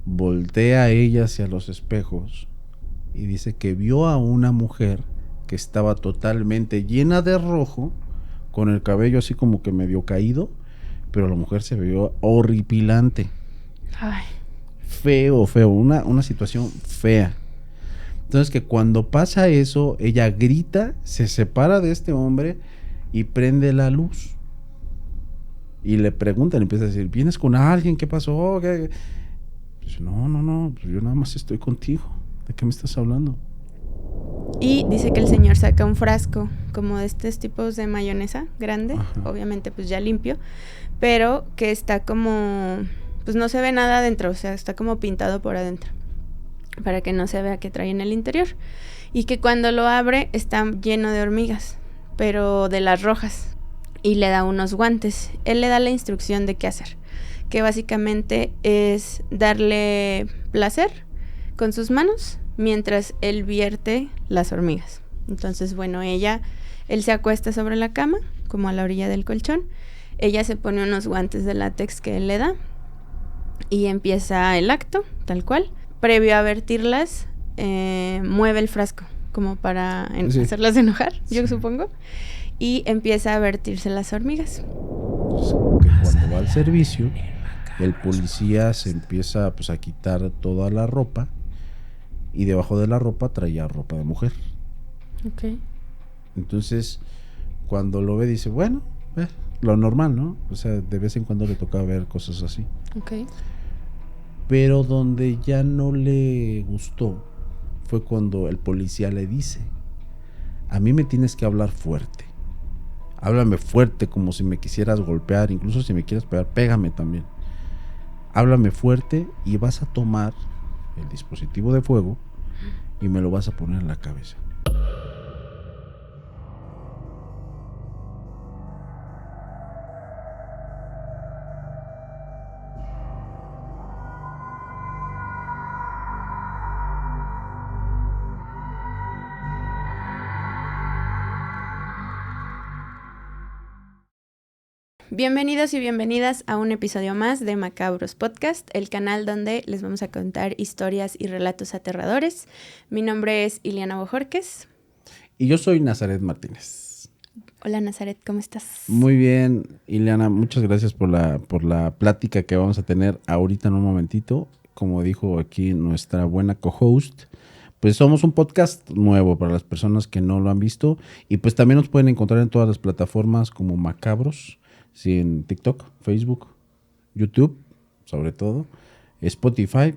voltea ella hacia los espejos y dice que vio a una mujer que estaba totalmente llena de rojo, con el cabello así como que medio caído, pero la mujer se vio horripilante. Ay. Feo, una situación fea. Entonces que cuando pasa eso, ella grita, se separa de este hombre y prende la luz. Y le preguntan, empieza a decir, ¿vienes con alguien? ¿Qué pasó? ¿Qué? Dice, no, pues yo nada más estoy contigo. ¿De qué me estás hablando? Y dice que el señor saca un frasco como de estos tipos de mayonesa grande, Ajá. obviamente pues ya limpio, pero que está como, pues no se ve nada adentro, o sea, está como pintado por adentro, para que no se vea qué trae en el interior. Y que cuando lo abre está lleno de hormigas, pero de las rojas. Y le da unos guantes. Él le da la instrucción de qué hacer, que básicamente es darle placer con sus manos mientras él vierte las hormigas. Entonces, bueno, él se acuesta sobre la cama, como a la orilla del colchón. Ella se pone unos guantes de látex que él le da y empieza el acto, tal cual. Previo a vertirlas, mueve el frasco, como para hacerlas enojar, yo supongo. Y empieza a vertirse las hormigas. Que cuando va al servicio, el policía se empieza pues a quitar toda la ropa y debajo de la ropa traía ropa de mujer. Ok. Entonces, cuando lo ve dice, bueno, lo normal, ¿no? O sea, de vez en cuando le toca ver cosas así. Ok. Pero donde ya no le gustó fue cuando el policía le dice, a mí me tienes que hablar fuerte. Háblame fuerte, como si me quisieras golpear, incluso si me quieres pegar, pégame también. Háblame fuerte y vas a tomar el dispositivo de fuego y me lo vas a poner en la cabeza. Bienvenidos y bienvenidas a un episodio más de Macabros Podcast, el canal donde les vamos a contar historias y relatos aterradores. Mi nombre es Ileana Bojorquez. Y yo soy Nazaret Martínez. Hola Nazaret, ¿cómo estás? Muy bien, Ileana, muchas gracias por la plática que vamos a tener ahorita en un momentito. Como dijo aquí nuestra buena co-host, pues somos un podcast nuevo para las personas que no lo han visto y pues también nos pueden encontrar en todas las plataformas como Macabros, sí, en TikTok, Facebook, YouTube, sobre todo, Spotify,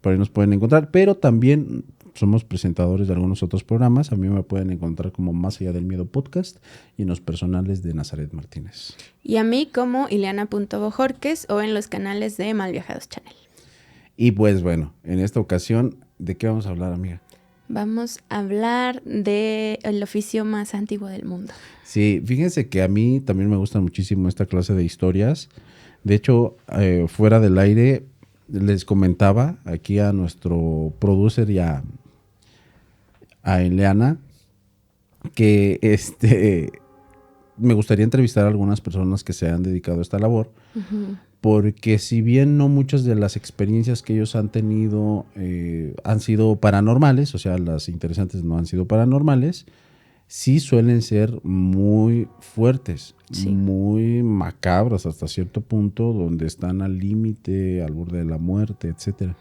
por ahí nos pueden encontrar, pero también somos presentadores de algunos otros programas. A mí me pueden encontrar como Más Allá del Miedo Podcast y en los personales de Nazaret Martínez. Y a mí como Ileana.Bojorquez o en los canales de Malviajados Channel. Y pues bueno, en esta ocasión, ¿de qué vamos a hablar, amiga? Vamos a hablar del oficio más antiguo del mundo. Sí, fíjense que a mí también me gusta muchísimo esta clase de historias. De hecho, fuera del aire, les comentaba aquí a nuestro producer y a Ileana que me gustaría entrevistar a algunas personas que se han dedicado a esta labor, porque si bien no muchas de las experiencias que ellos han tenido han sido paranormales, o sea, las interesantes no han sido paranormales, sí suelen ser muy fuertes, Sí. muy macabras hasta cierto punto, donde están al límite, al borde de la muerte, etcétera.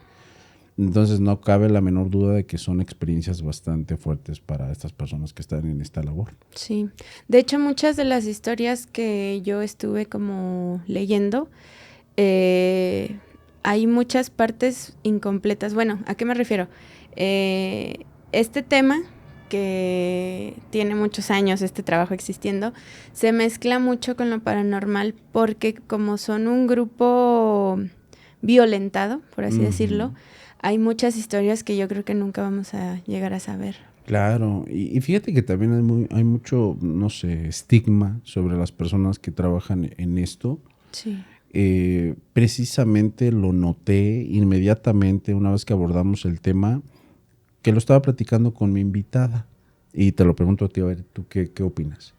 Entonces no cabe la menor duda de que son experiencias bastante fuertes para estas personas que están en esta labor. Sí, de hecho muchas de las historias que yo estuve como leyendo, hay muchas partes incompletas. Bueno, ¿a qué me refiero? Este tema, que tiene muchos años este trabajo existiendo, se mezcla mucho con lo paranormal porque como son un grupo violentado, por así decirlo, hay muchas historias que yo creo que nunca vamos a llegar a saber. Claro, y fíjate que también hay mucho, no sé, estigma sobre las personas que trabajan en esto. Sí. Precisamente lo noté inmediatamente una vez que abordamos el tema, que lo estaba platicando con mi invitada. Y te lo pregunto a ti, a ver, ¿tú qué opinas?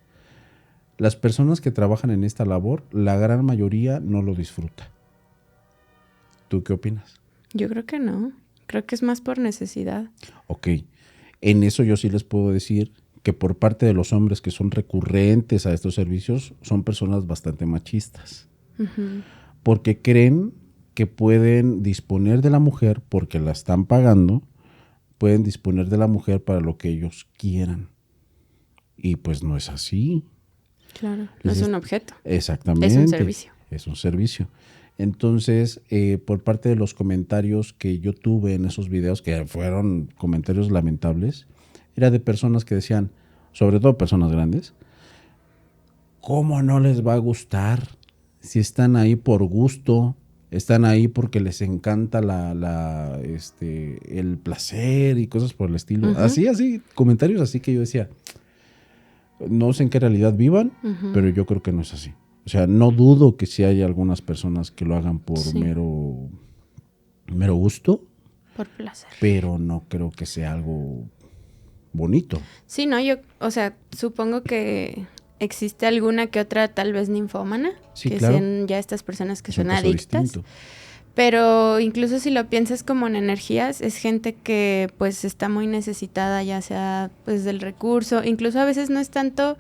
Las personas que trabajan en esta labor, la gran mayoría no lo disfruta. ¿Tú qué opinas? Yo creo que no. Creo que es más por necesidad. Ok. En eso yo sí les puedo decir que por parte de los hombres que son recurrentes a estos servicios son personas bastante machistas. Ujú. Porque creen que pueden disponer de la mujer porque la están pagando, pueden disponer de la mujer para lo que ellos quieran. Y pues no es así. Claro, no es un objeto. Exactamente. Es un servicio. Es un servicio. Entonces, por parte de los comentarios que yo tuve en esos videos, que fueron comentarios lamentables, era de personas que decían, sobre todo personas grandes, ¿cómo no les va a gustar si están ahí por gusto? Están ahí porque les encanta el placer y cosas por el estilo. Ujú. Así, comentarios así que yo decía, no sé en qué realidad vivan, Ujú. pero yo creo que no es así. O sea, no dudo que sí haya algunas personas que lo hagan por Sí. mero gusto, Por placer. pero no creo que sea algo bonito. Sí, no, o sea, supongo que existe alguna que otra tal vez ninfómana, Sí, que claro. sean ya estas personas que Es un son caso adictas. distinto. Pero incluso si lo piensas como en energías, es gente que pues está muy necesitada, ya sea pues del recurso, incluso a veces no es tanto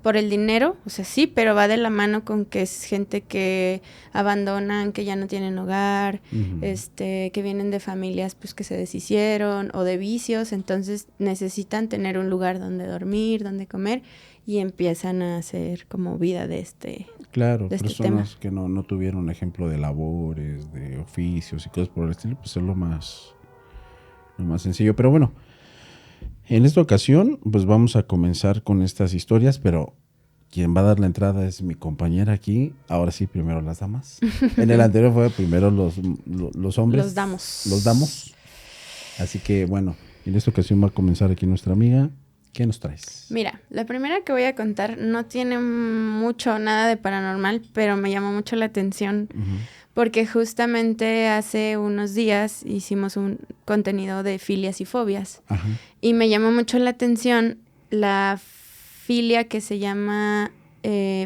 por el dinero, o sea, sí, pero va de la mano con que es gente que abandonan, que ya no tienen hogar, Ujú. que vienen de familias pues que se deshicieron o de vicios, entonces necesitan tener un lugar donde dormir, donde comer y empiezan a hacer como vida de Claro, de este personas que no tuvieron ejemplo de labores, de oficios y cosas por el estilo, pues es lo más sencillo. Pero bueno, en esta ocasión, pues vamos a comenzar con estas historias, pero quien va a dar la entrada es mi compañera aquí. Ahora sí, primero las damas. En el anterior fue primero los hombres. Los damos. Los damos. Así que bueno, en esta ocasión va a comenzar aquí nuestra amiga. ¿Qué nos traes? Mira, la primera que voy a contar no tiene nada de paranormal, pero me llamó mucho la atención Ujú. porque justamente hace unos días hicimos un contenido de filias y fobias Ajá. y me llamó mucho la atención la filia que se llama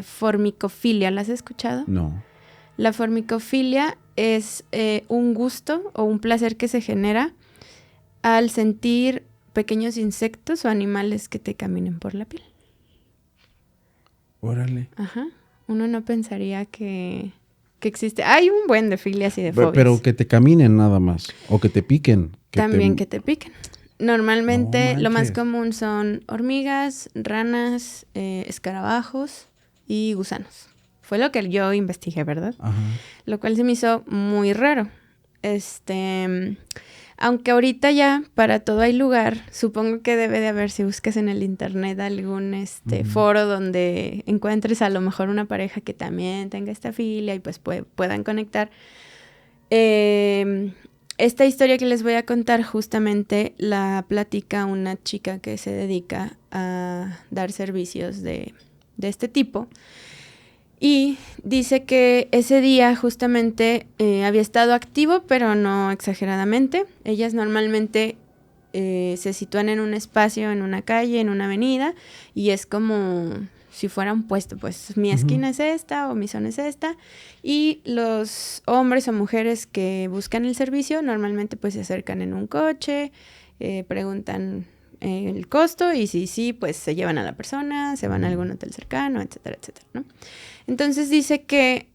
formicofilia. ¿La has escuchado? No. La formicofilia es un gusto o un placer que se genera al sentir pequeños insectos o animales que te caminen por la piel. Órale. Ajá. Uno no pensaría que existe. Hay un buen de filias y de fobias. Pero que te caminen nada más. O que te piquen. También que te piquen. Normalmente No lo más manches. común son hormigas, ranas, escarabajos y gusanos. Fue lo que yo investigué, ¿verdad? Ajá. Lo cual se me hizo muy raro. Aunque ahorita ya para todo hay lugar, supongo que debe de haber, si buscas en el internet algún foro donde encuentres a lo mejor una pareja que también tenga esta filia y pues puedan conectar. Esta historia que les voy a contar justamente la platica una chica que se dedica a dar servicios de este tipo. Y dice que ese día justamente había estado activo, pero no exageradamente. Ellas normalmente se sitúan en un espacio, en una calle, en una avenida, y es como si fuera un puesto, pues mi esquina es esta o mi zona es esta. Y los hombres o mujeres que buscan el servicio normalmente pues se acercan en un coche, preguntan el costo y si sí, pues se llevan a la persona, se van a algún hotel cercano, etcétera, etcétera, ¿no? Entonces dice que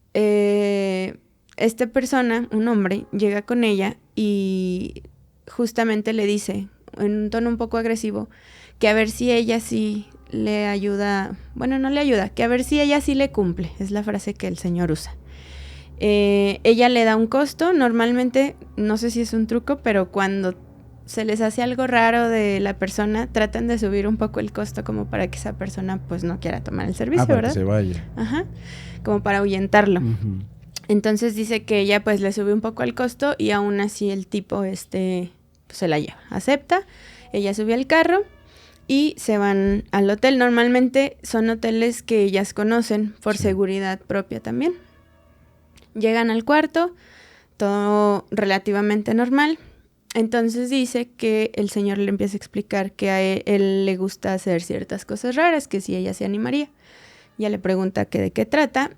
esta persona, un hombre, llega con ella y justamente le dice, en un tono un poco agresivo, que a ver si ella sí le ayuda, bueno, no le ayuda, que a ver si ella sí le cumple, es la frase que el señor usa. Ella le da un costo, normalmente, no sé si es un truco, pero cuando se les hace algo raro de la persona, tratan de subir un poco el costo como para que esa persona pues no quiera tomar el servicio, para ¿verdad? que se vaya. Ajá, como para ahuyentarlo. Ujú. Entonces dice que ella pues le sube un poco el costo y aún así el tipo pues, se la lleva, acepta, ella sube al carro y se van al hotel. Normalmente son hoteles que ellas conocen por seguridad propia también. Llegan al cuarto, todo relativamente normal. Entonces dice que el señor le empieza a explicar que a él le gusta hacer ciertas cosas raras, que si ella se animaría. Ya le pregunta que de qué trata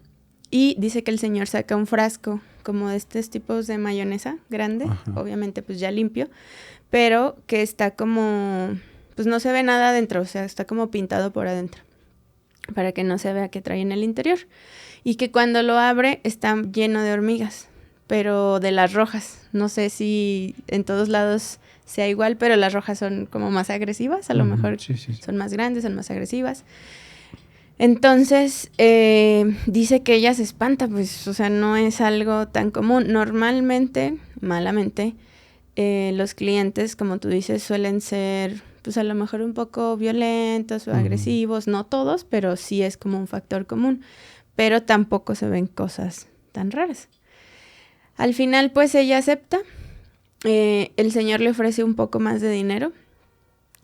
Y dice que el señor saca un frasco como de estos tipos de mayonesa grande, obviamente pues ya limpio, pero que está como, pues no se ve nada adentro, o sea, está como pintado por adentro, para que no se vea qué trae en el interior. Y que cuando lo abre está lleno de hormigas, pero de las rojas. No sé si en todos lados sea igual, pero las rojas son como más agresivas, a lo mejor son más grandes, son más agresivas. Entonces, dice que ella se espanta, pues, o sea, no es algo tan común. Normalmente, malamente, los clientes, como tú dices, suelen ser, pues, a lo mejor un poco violentos o agresivos. No todos, pero sí es como un factor común. Pero tampoco se ven cosas tan raras. Al final, pues, ella acepta. El señor le ofrece un poco más de dinero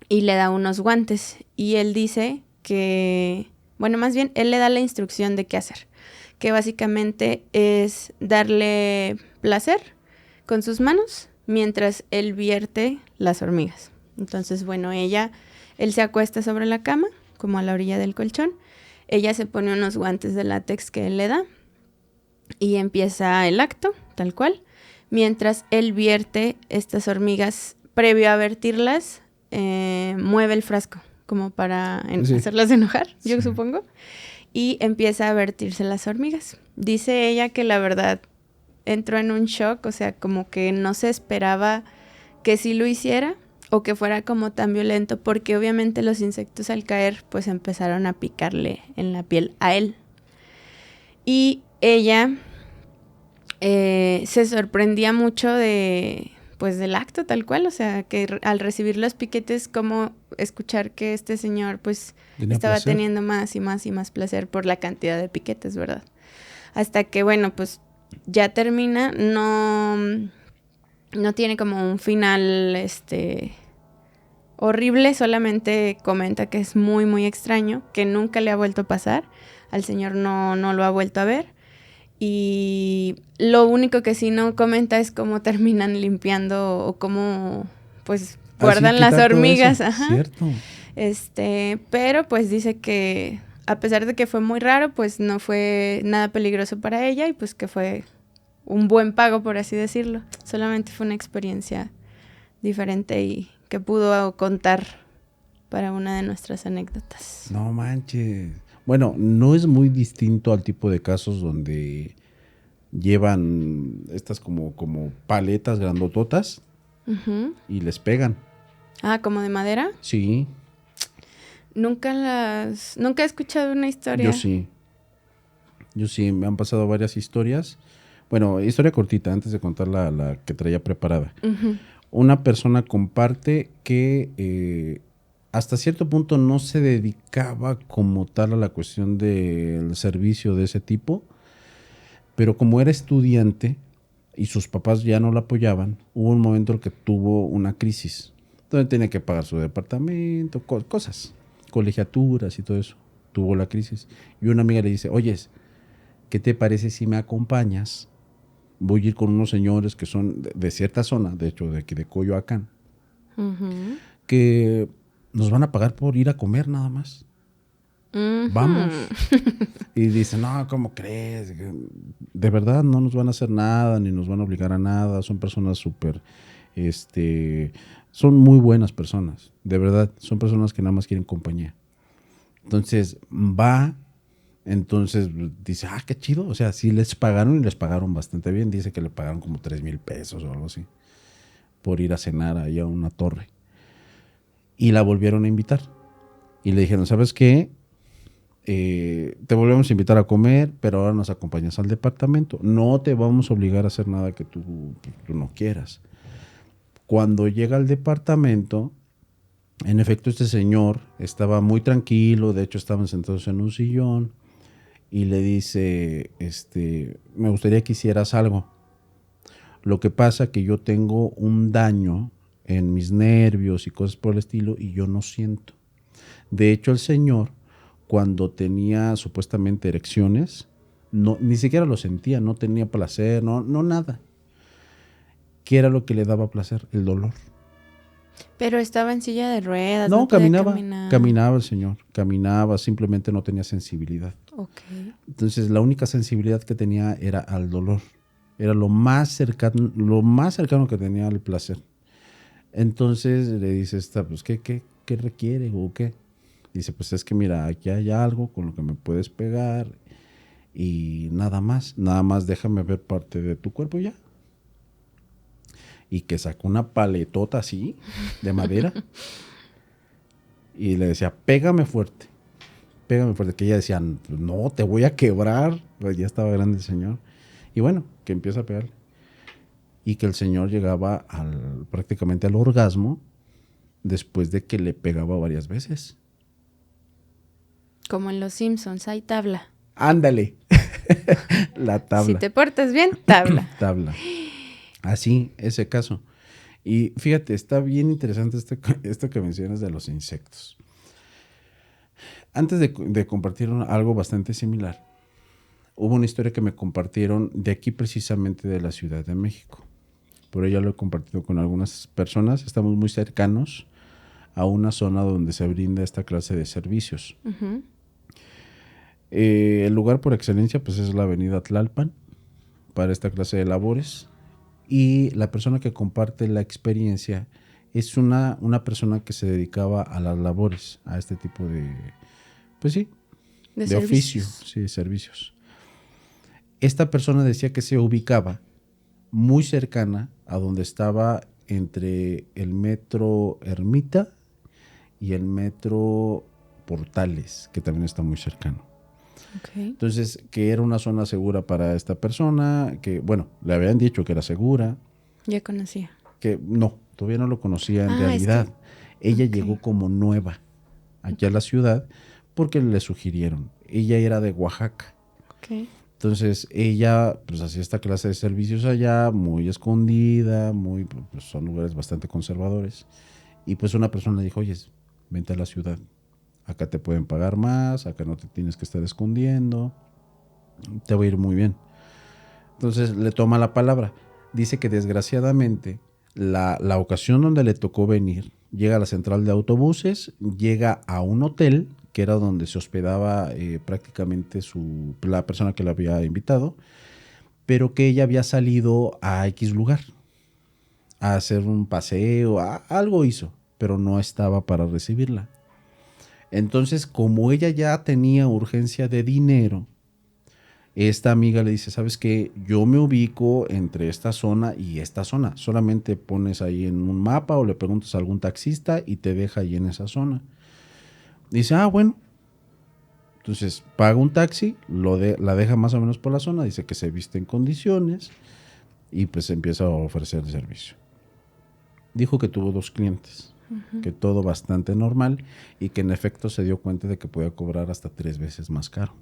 y le da unos guantes. Y él dice que... Bueno, más bien, él le da la instrucción de qué hacer, que básicamente es darle placer con sus manos mientras él vierte las hormigas. Entonces, bueno, él se acuesta sobre la cama, como a la orilla del colchón, ella se pone unos guantes de látex que él le da y empieza el acto, tal cual, mientras él vierte estas hormigas, previo a vertirlas, mueve el frasco, como para hacerlas enojar, yo supongo, y empieza a vertirse las hormigas. Dice ella que la verdad entró en un shock, o sea, como que no se esperaba que sí lo hiciera o que fuera como tan violento, porque obviamente los insectos al caer pues empezaron a picarle en la piel a él. Y ella se sorprendía mucho del acto tal cual, o sea, que al recibir los piquetes, como escuchar que este señor pues estaba teniendo más y más y más placer por la cantidad de piquetes, ¿verdad? Hasta que, bueno, pues ya termina, no tiene como un final horrible, solamente comenta que es muy, muy extraño, que nunca le ha vuelto a pasar, al señor no lo ha vuelto a ver. Y lo único que sí no comenta es cómo terminan limpiando o cómo pues guardan las hormigas. Ajá. Cierto. Pero pues dice que a pesar de que fue muy raro, pues no fue nada peligroso para ella y pues que fue un buen pago, por así decirlo. Solamente fue una experiencia diferente y que pudo contar para una de nuestras anécdotas. No manches. Bueno, no es muy distinto al tipo de casos donde llevan estas como paletas grandototas y les pegan. Ah, ¿como de madera? Sí. Nunca he escuchado una historia. Yo sí, me han pasado varias historias. Bueno, historia cortita, antes de contar la que traía preparada. Una persona comparte que hasta cierto punto no se dedicaba como tal a la cuestión del servicio de ese tipo, pero como era estudiante y sus papás ya no la apoyaban, hubo un momento en que tuvo una crisis, donde tenía que pagar su departamento, cosas, colegiaturas y todo eso. Tuvo la crisis. Y una amiga le dice, oyes, ¿qué te parece si me acompañas? Voy a ir con unos señores que son de cierta zona, de hecho de aquí de Coyoacán, que nos van a pagar por ir a comer nada más. Vamos. Y dice, no, ¿cómo crees? De verdad no nos van a hacer nada, ni nos van a obligar a nada. Son personas súper, son muy buenas personas. De verdad, son personas que nada más quieren compañía. Entonces, entonces dice, qué chido. O sea, sí les pagaron y les pagaron bastante bien. Dice que le pagaron como 3,000 pesos o algo así por ir a cenar ahí a una torre. Y la volvieron a invitar. Y le dijeron, ¿sabes qué? Te volvemos a invitar a comer, pero ahora nos acompañas al departamento. No te vamos a obligar a hacer nada que tú no quieras. Cuando llega al departamento, en efecto, este señor estaba muy tranquilo. De hecho, estaban sentados en un sillón. Y le dice, me gustaría que hicieras algo. Lo que pasa que yo tengo un daño en mis nervios y cosas por el estilo y yo no siento. De hecho, el señor, cuando tenía supuestamente erecciones, ni siquiera lo sentía, no tenía placer, no nada. ¿Qué era lo que le daba placer? El dolor. Pero estaba en silla de ruedas. No, caminaba el señor, caminaba, simplemente no tenía sensibilidad. Ok. Entonces la única sensibilidad que tenía era al dolor. Era lo más cercano que tenía al placer. Entonces le dice esta, pues, ¿qué requiere o qué? Dice, pues es que mira, aquí hay algo con lo que me puedes pegar y nada más déjame ver parte de tu cuerpo ya. Y que sacó una paletota así, de madera, y le decía, pégame fuerte, que ella decía, no, te voy a quebrar, pues ya estaba grande el señor. Y bueno, que empieza a pegarle. Y que el señor llegaba prácticamente al orgasmo después de que le pegaba varias veces. Como en Los Simpsons, hay tabla. Ándale. La tabla. Si te portas bien, tabla. Tabla. Así, ese caso. Y fíjate, está bien interesante esto que mencionas de los insectos. Antes de compartir algo bastante similar, hubo una historia que me compartieron de aquí precisamente de la Ciudad de México. Por ello lo he compartido con algunas personas. Estamos muy cercanos a una zona donde se brinda esta clase de servicios. Uh-huh. El lugar por excelencia pues es la avenida Tlalpan para esta clase de labores. Y la persona que comparte la experiencia es una persona que se dedicaba a las labores, a este tipo de, pues sí, de oficio, sí, servicios. Esta persona decía que se ubicaba muy cercana a donde estaba entre el metro Ermita y el metro Portales, que también está muy cercano. Okay. Entonces, que era una zona segura para esta persona, que, bueno, le habían dicho que era segura. Ya conocía. Que no, todavía no lo conocía en realidad. Ella llegó como nueva aquí a la ciudad porque le sugirieron. Ella era de Oaxaca. Okay. Entonces, ella pues hacía esta clase de servicios allá, muy escondida, pues, son lugares bastante conservadores. Y pues una persona le dijo, oye, vente a la ciudad. Acá te pueden pagar más, acá no te tienes que estar escondiendo, te va a ir muy bien. Entonces le toma la palabra. Dice que desgraciadamente la ocasión donde le tocó venir, llega a la central de autobuses, llega a un hotel, que era donde se hospedaba prácticamente la persona que la había invitado, pero que ella había salido a X lugar, a hacer un paseo, algo hizo, pero no estaba para recibirla. Entonces, como ella ya tenía urgencia de dinero, esta amiga le dice, ¿sabes qué? Yo me ubico entre esta zona y esta zona. Solamente pones ahí en un mapa o le preguntas a algún taxista y te deja ahí en esa zona. Dice, bueno. Entonces, paga un taxi, la deja más o menos por la zona, dice que se viste en condiciones y pues empieza a ofrecer el servicio. Dijo que tuvo 2 clientes. Que todo bastante normal y que en efecto se dio cuenta de que podía cobrar hasta 3 veces más caro.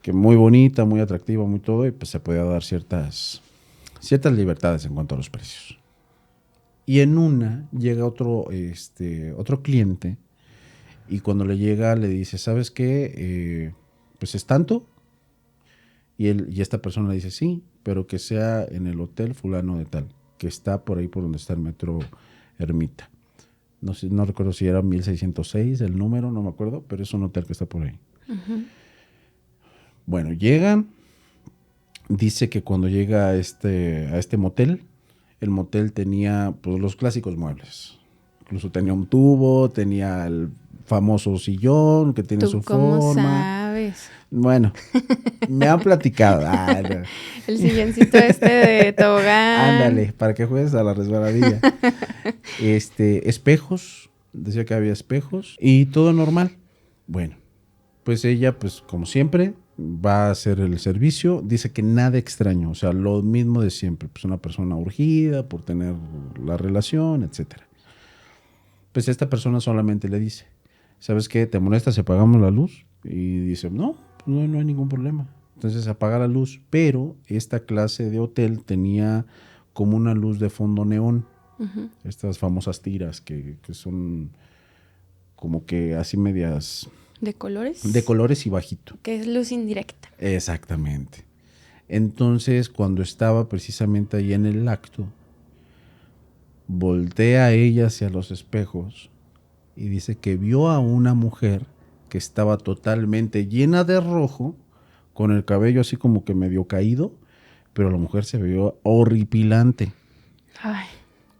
Que muy bonita, muy atractiva, muy todo, y pues se podía dar ciertas libertades en cuanto a los precios. Y en una llega otro cliente y cuando le llega le dice, ¿sabes qué? Pues es tanto. Y esta persona le dice, sí, pero que sea en el hotel fulano de tal, que está por ahí por donde está el metro Ermita. No recuerdo si era 1606 el número, no me acuerdo, pero es un hotel que está por ahí. Uh-huh. Bueno, llegan. Dice que cuando llega a este motel, el motel tenía pues los clásicos muebles. Incluso tenía un tubo, tenía el famoso sillón que tiene su forma. ¿Cómo sabes? Bueno, me han platicado. No. El silloncito de tobogán. Ándale, para que juegues a la resbaladilla. Espejos, decía que había espejos y todo normal. Bueno, pues ella, pues como siempre, va a hacer el servicio. Dice que nada extraño, o sea, lo mismo de siempre. Pues una persona urgida por tener la relación, etcétera. Pues esta persona solamente le dice, ¿sabes qué? ¿Te molesta si apagamos la luz? Y dice, no hay ningún problema. Entonces apaga la luz, pero esta clase de hotel tenía como una luz de fondo neón. Uh-huh. Estas famosas tiras que son como que así medias... ¿De colores? De colores y bajito. Que es luz indirecta. Exactamente. Entonces, cuando estaba precisamente ahí en el acto, voltea ella hacia los espejos y dice que vio a una mujer que estaba totalmente llena de rojo, con el cabello así como que medio caído, pero la mujer se veía horripilante. Ay.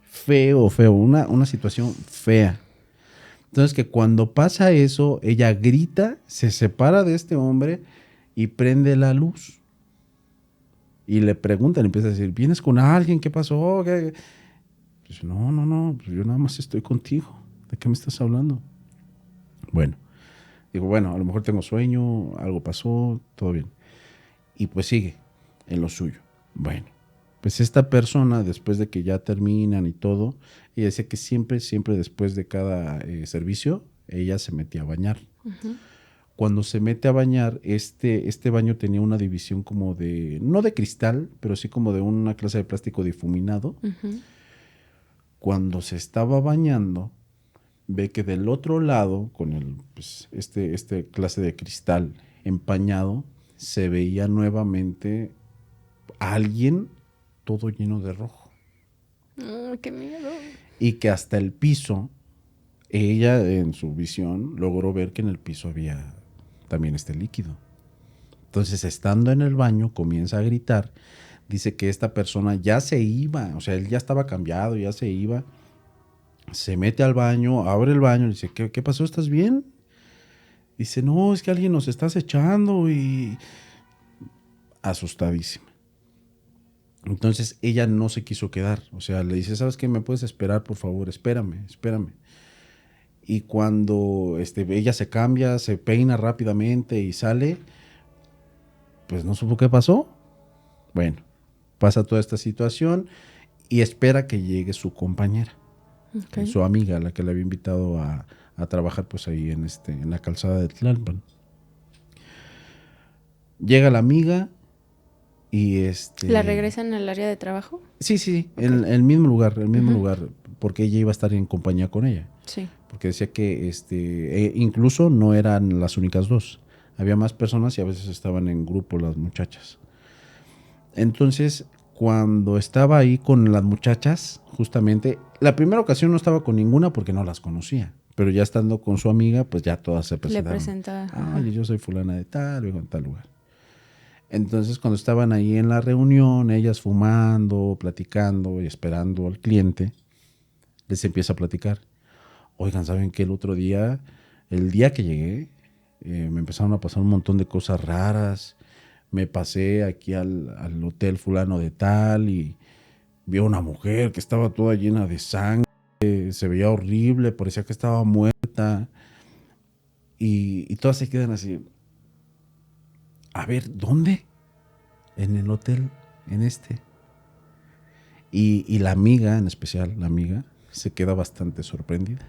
Feo, una situación fea. Entonces que cuando pasa eso, ella grita, se separa de este hombre y prende la luz. Y le preguntan, empieza a decir, ¿vienes con alguien? ¿Qué pasó? ¿Qué? Pues, no, pues yo nada más estoy contigo. ¿De qué me estás hablando? Bueno, digo, bueno, a lo mejor tengo sueño, algo pasó, todo bien. Y pues sigue en lo suyo. Bueno, pues esta persona, después de que ya terminan y todo, ella decía que siempre después de cada servicio, ella se metía a bañar. Uh-huh. Cuando se mete a bañar, este baño tenía una división como de, no de cristal, pero sí como de una clase de plástico difuminado. Uh-huh. Cuando se estaba bañando, ve que del otro lado, con el, pues, este clase de cristal empañado, se veía nuevamente a alguien todo lleno de rojo. ¡Qué miedo! Y que hasta el piso, ella en su visión logró ver que en el piso había también este líquido. Entonces, estando en el baño, comienza a gritar. Dice que esta persona ya se iba, o sea, él ya estaba cambiado, ya se iba. Se mete al baño, abre el baño, le dice, ¿qué pasó? ¿Estás bien? Dice, no, es que alguien nos está acechando y... Asustadísima. Entonces ella no se quiso quedar, o sea, le dice, ¿sabes qué? ¿Me puedes esperar, por favor? Espérame. Y cuando ella se cambia, se peina rápidamente y sale, pues no supo qué pasó. Bueno, pasa toda esta situación y espera que llegue su compañera, Okay. su amiga, la que le había invitado a trabajar pues ahí en la calzada de Tlalpan. Llega la amiga y ¿La regresan al área de trabajo? Sí, Okay. en el mismo lugar, porque ella iba a estar en compañía con ella. Sí. Porque decía que incluso no eran las únicas dos. Había más personas y a veces estaban en grupo las muchachas. Entonces, cuando estaba ahí con las muchachas, justamente, la primera ocasión no estaba con ninguna porque no las conocía. Pero ya estando con su amiga, pues ya todas se presentaron. Le presentaba. Ay, yo soy fulana de tal, vivo en tal lugar. Entonces, cuando estaban ahí en la reunión, ellas fumando, platicando y esperando al cliente, les empieza a platicar. Oigan, ¿saben qué? El día que llegué, me empezaron a pasar un montón de cosas raras. Me pasé aquí al hotel fulano de tal y vi a una mujer que estaba toda llena de sangre, se veía horrible, parecía que estaba muerta. Y todas se quedan así. A ver, ¿dónde? En el hotel, en este. Y la amiga, en especial, se queda bastante sorprendida.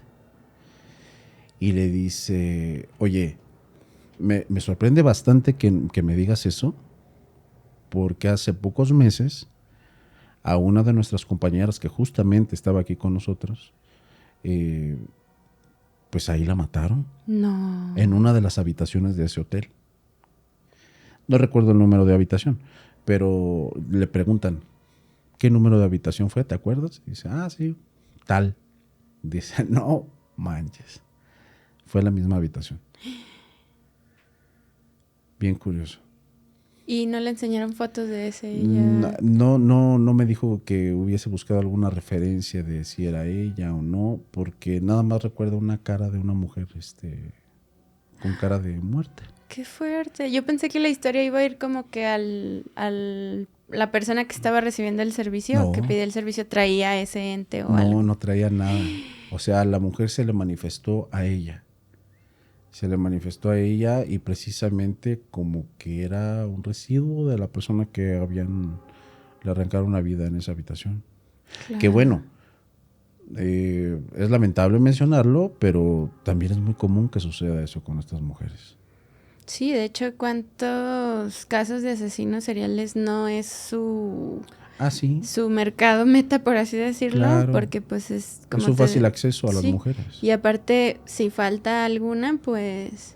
Y le dice, oye, me sorprende bastante que me digas eso, porque hace pocos meses a una de nuestras compañeras que justamente estaba aquí con nosotros, pues ahí la mataron. No. En una de las habitaciones de ese hotel. No recuerdo el número de habitación, pero le preguntan, ¿qué número de habitación fue? ¿Te acuerdas? Y dice, sí, tal. Dice, no manches. Fue la misma habitación. Bien curioso. ¿Y no le enseñaron fotos de ese? No me dijo que hubiese buscado alguna referencia de si era ella o no, porque nada más recuerdo una cara de una mujer, con cara de muerte. ¡Qué fuerte! Yo pensé que la historia iba a ir como que la persona que estaba recibiendo el servicio, No. que pedía el servicio, traía ese ente o algo. No traía nada. O sea, la mujer se le manifestó a ella. Y precisamente como que era un residuo de la persona que le arrancaron la vida en esa habitación. Claro. Que bueno, es lamentable mencionarlo, pero también es muy común que suceda eso con estas mujeres. Sí, de hecho, ¿cuántos casos de asesinos seriales no es su mercado meta, por así decirlo? Claro. Porque pues es como... Es un fácil acceso a las mujeres. Y aparte, si falta alguna, pues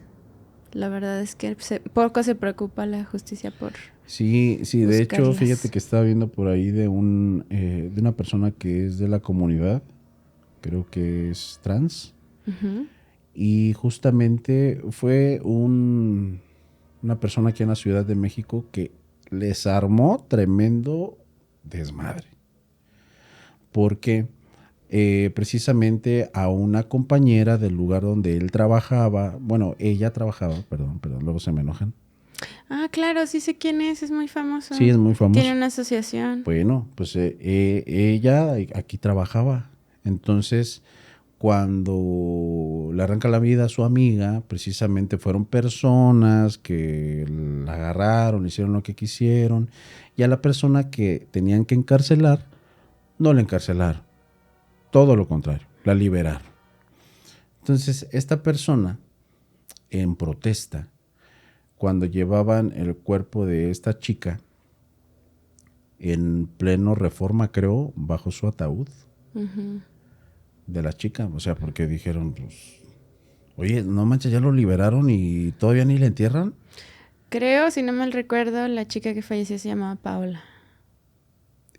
la verdad es que poco se preocupa la justicia por... Sí, de hecho, fíjate que estaba viendo por ahí de una persona que es de la comunidad, creo que es trans, y justamente fue una persona aquí en la Ciudad de México que les armó tremendo desmadre. Porque precisamente a una compañera del lugar donde él trabajaba, bueno, ella trabajaba, perdón, luego se me enojan. Ah, claro, sí sé quién es muy famoso. Sí, es muy famoso. Tiene una asociación. Bueno, pues ella aquí trabajaba. Entonces, cuando le arranca la vida a su amiga, precisamente fueron personas que la agarraron, hicieron lo que quisieron, y a la persona que tenían que encarcelar, no la encarcelaron. Todo lo contrario, la liberaron. Entonces, esta persona, en protesta, cuando llevaban el cuerpo de esta chica, en pleno Reforma, creo, bajo su ataúd, de la chica, o sea, porque dijeron, pues, oye, no manches, ya lo liberaron y todavía ni le entierran. Creo, si no mal recuerdo, la chica que falleció se llamaba Paola.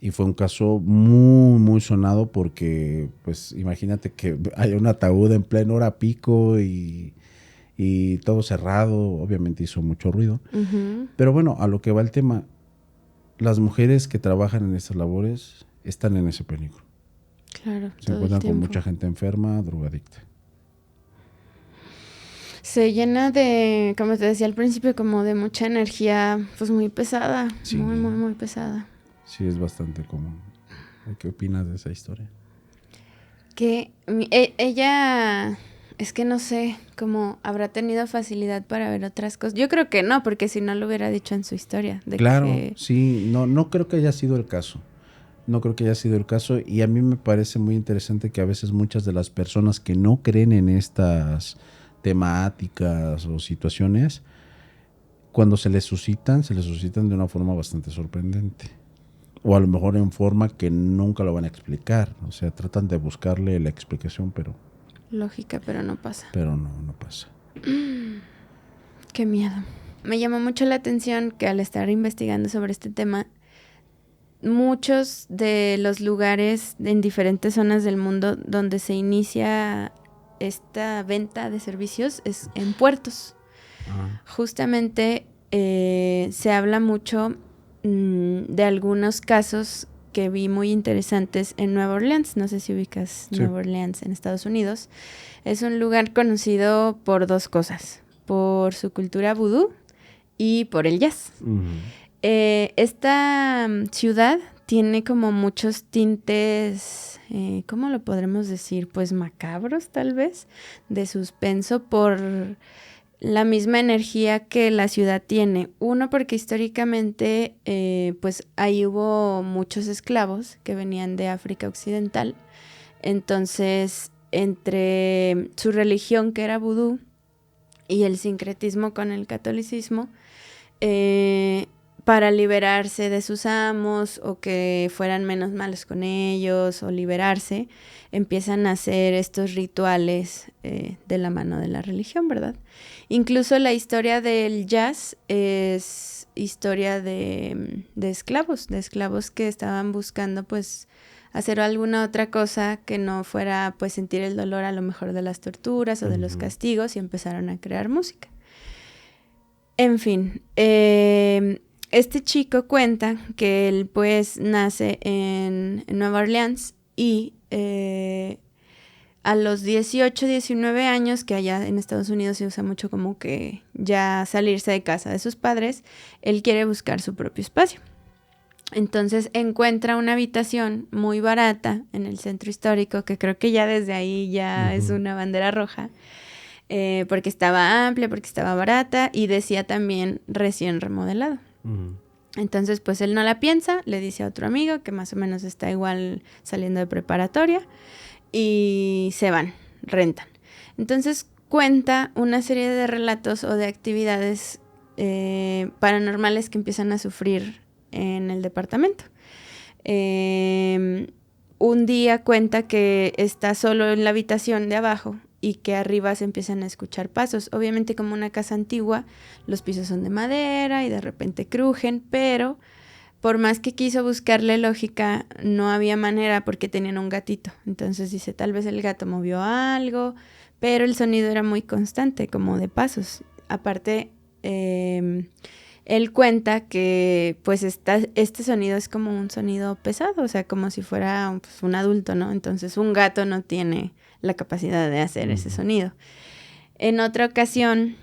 Y fue un caso muy, muy sonado porque, pues, imagínate que haya un ataúd en pleno hora pico y todo cerrado, obviamente hizo mucho ruido. Pero bueno, a lo que va el tema, las mujeres que trabajan en estas labores están en ese peligro. Claro, se encuentran con mucha gente enferma, drogadicta. Se llena de, como te decía al principio, como de mucha energía, pues muy pesada, sí. Muy, muy, muy pesada. Sí, es bastante común. ¿Qué opinas de esa historia? Que ella, es que no sé, cómo habrá tenido facilidad para ver otras cosas. Yo creo que no, porque si no lo hubiera dicho en su historia. Claro, sí, no creo que haya sido el caso. No creo que haya sido el caso, y a mí me parece muy interesante que a veces muchas de las personas que no creen en estas temáticas o situaciones, cuando se les suscitan de una forma bastante sorprendente. O a lo mejor en forma que nunca lo van a explicar. O sea, tratan de buscarle la explicación, pero... lógica, pero no pasa. Pero no pasa. Qué miedo. Me llamó mucho la atención que al estar investigando sobre este tema, muchos de los lugares en diferentes zonas del mundo donde se inicia esta venta de servicios es en puertos. Justamente se habla mucho de algunos casos que vi muy interesantes en Nueva Orleans. No sé si ubicas Nueva Orleans en Estados Unidos. Es un lugar conocido por dos cosas: por su cultura vudú y por el jazz. Esta ciudad tiene como muchos tintes, ¿cómo lo podremos decir? Pues macabros, tal vez, de suspenso por la misma energía que la ciudad tiene. Uno, porque históricamente, pues ahí hubo muchos esclavos que venían de África Occidental. Entonces, entre su religión, que era vudú, y el sincretismo con el catolicismo, para liberarse de sus amos o que fueran menos malos con ellos o liberarse, empiezan a hacer estos rituales de la mano de la religión, ¿verdad? Incluso la historia del jazz es historia de esclavos que estaban buscando pues hacer alguna otra cosa que no fuera pues sentir el dolor a lo mejor de las torturas o de los castigos, y empezaron a crear música. En fin, este chico cuenta que él pues nace en Nueva Orleans y a los 18, 19 años, que allá en Estados Unidos se usa mucho como que ya salirse de casa de sus padres, él quiere buscar su propio espacio. Entonces encuentra una habitación muy barata en el centro histórico, que creo que ya desde ahí ya es una bandera roja, porque estaba amplia, porque estaba barata y decía también recién remodelado. Entonces pues él no la piensa, le dice a otro amigo que más o menos está igual saliendo de preparatoria y se van, rentan. Entonces cuenta una serie de relatos o de actividades paranormales que empiezan a sufrir en el departamento. Un día cuenta que está solo en la habitación de abajo y que arriba se empiezan a escuchar pasos. Obviamente, como una casa antigua, los pisos son de madera y de repente crujen, pero por más que quiso buscarle lógica, no había manera porque tenían un gatito. Entonces dice, tal vez el gato movió algo, pero el sonido era muy constante, como de pasos. Aparte, él cuenta que pues este sonido es como un sonido pesado, o sea, como si fuera pues, un adulto, ¿no? Entonces un gato no tiene la capacidad de hacer ese sonido. En otra ocasión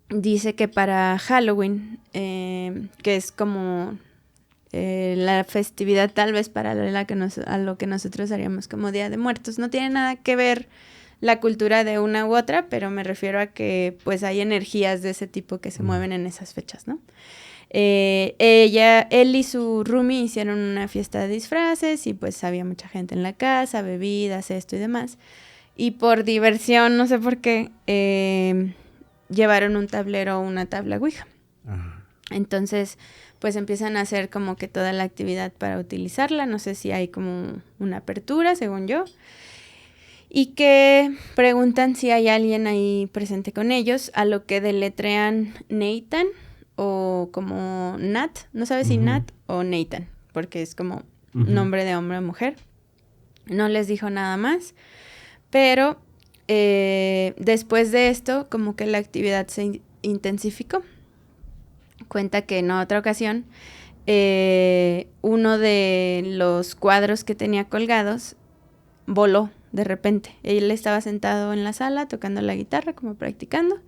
dice que para Halloween, que es como la festividad tal vez paralela a lo que nosotros haríamos como Día de Muertos, no tiene nada que ver la cultura de una u otra, pero me refiero a que pues hay energías de ese tipo que se mueven en esas fechas, ¿no? Él y su roomie hicieron una fiesta de disfraces y pues había mucha gente en la casa, bebidas, esto y demás. Y por diversión, no sé por qué, llevaron un tablero o una tabla Ouija. Entonces, pues empiezan a hacer como que toda la actividad para utilizarla. No sé si hay como una apertura, según yo. Y que preguntan si hay alguien ahí presente con ellos, a lo que deletrean Nathan o como Nat, no sabes si Nat o Nathan, porque es como nombre de hombre o mujer. No les dijo nada más, pero después de esto como que la actividad se intensificó. Cuenta que en otra ocasión uno de los cuadros que tenía colgados voló de repente. Él estaba sentado en la sala tocando la guitarra, como practicando,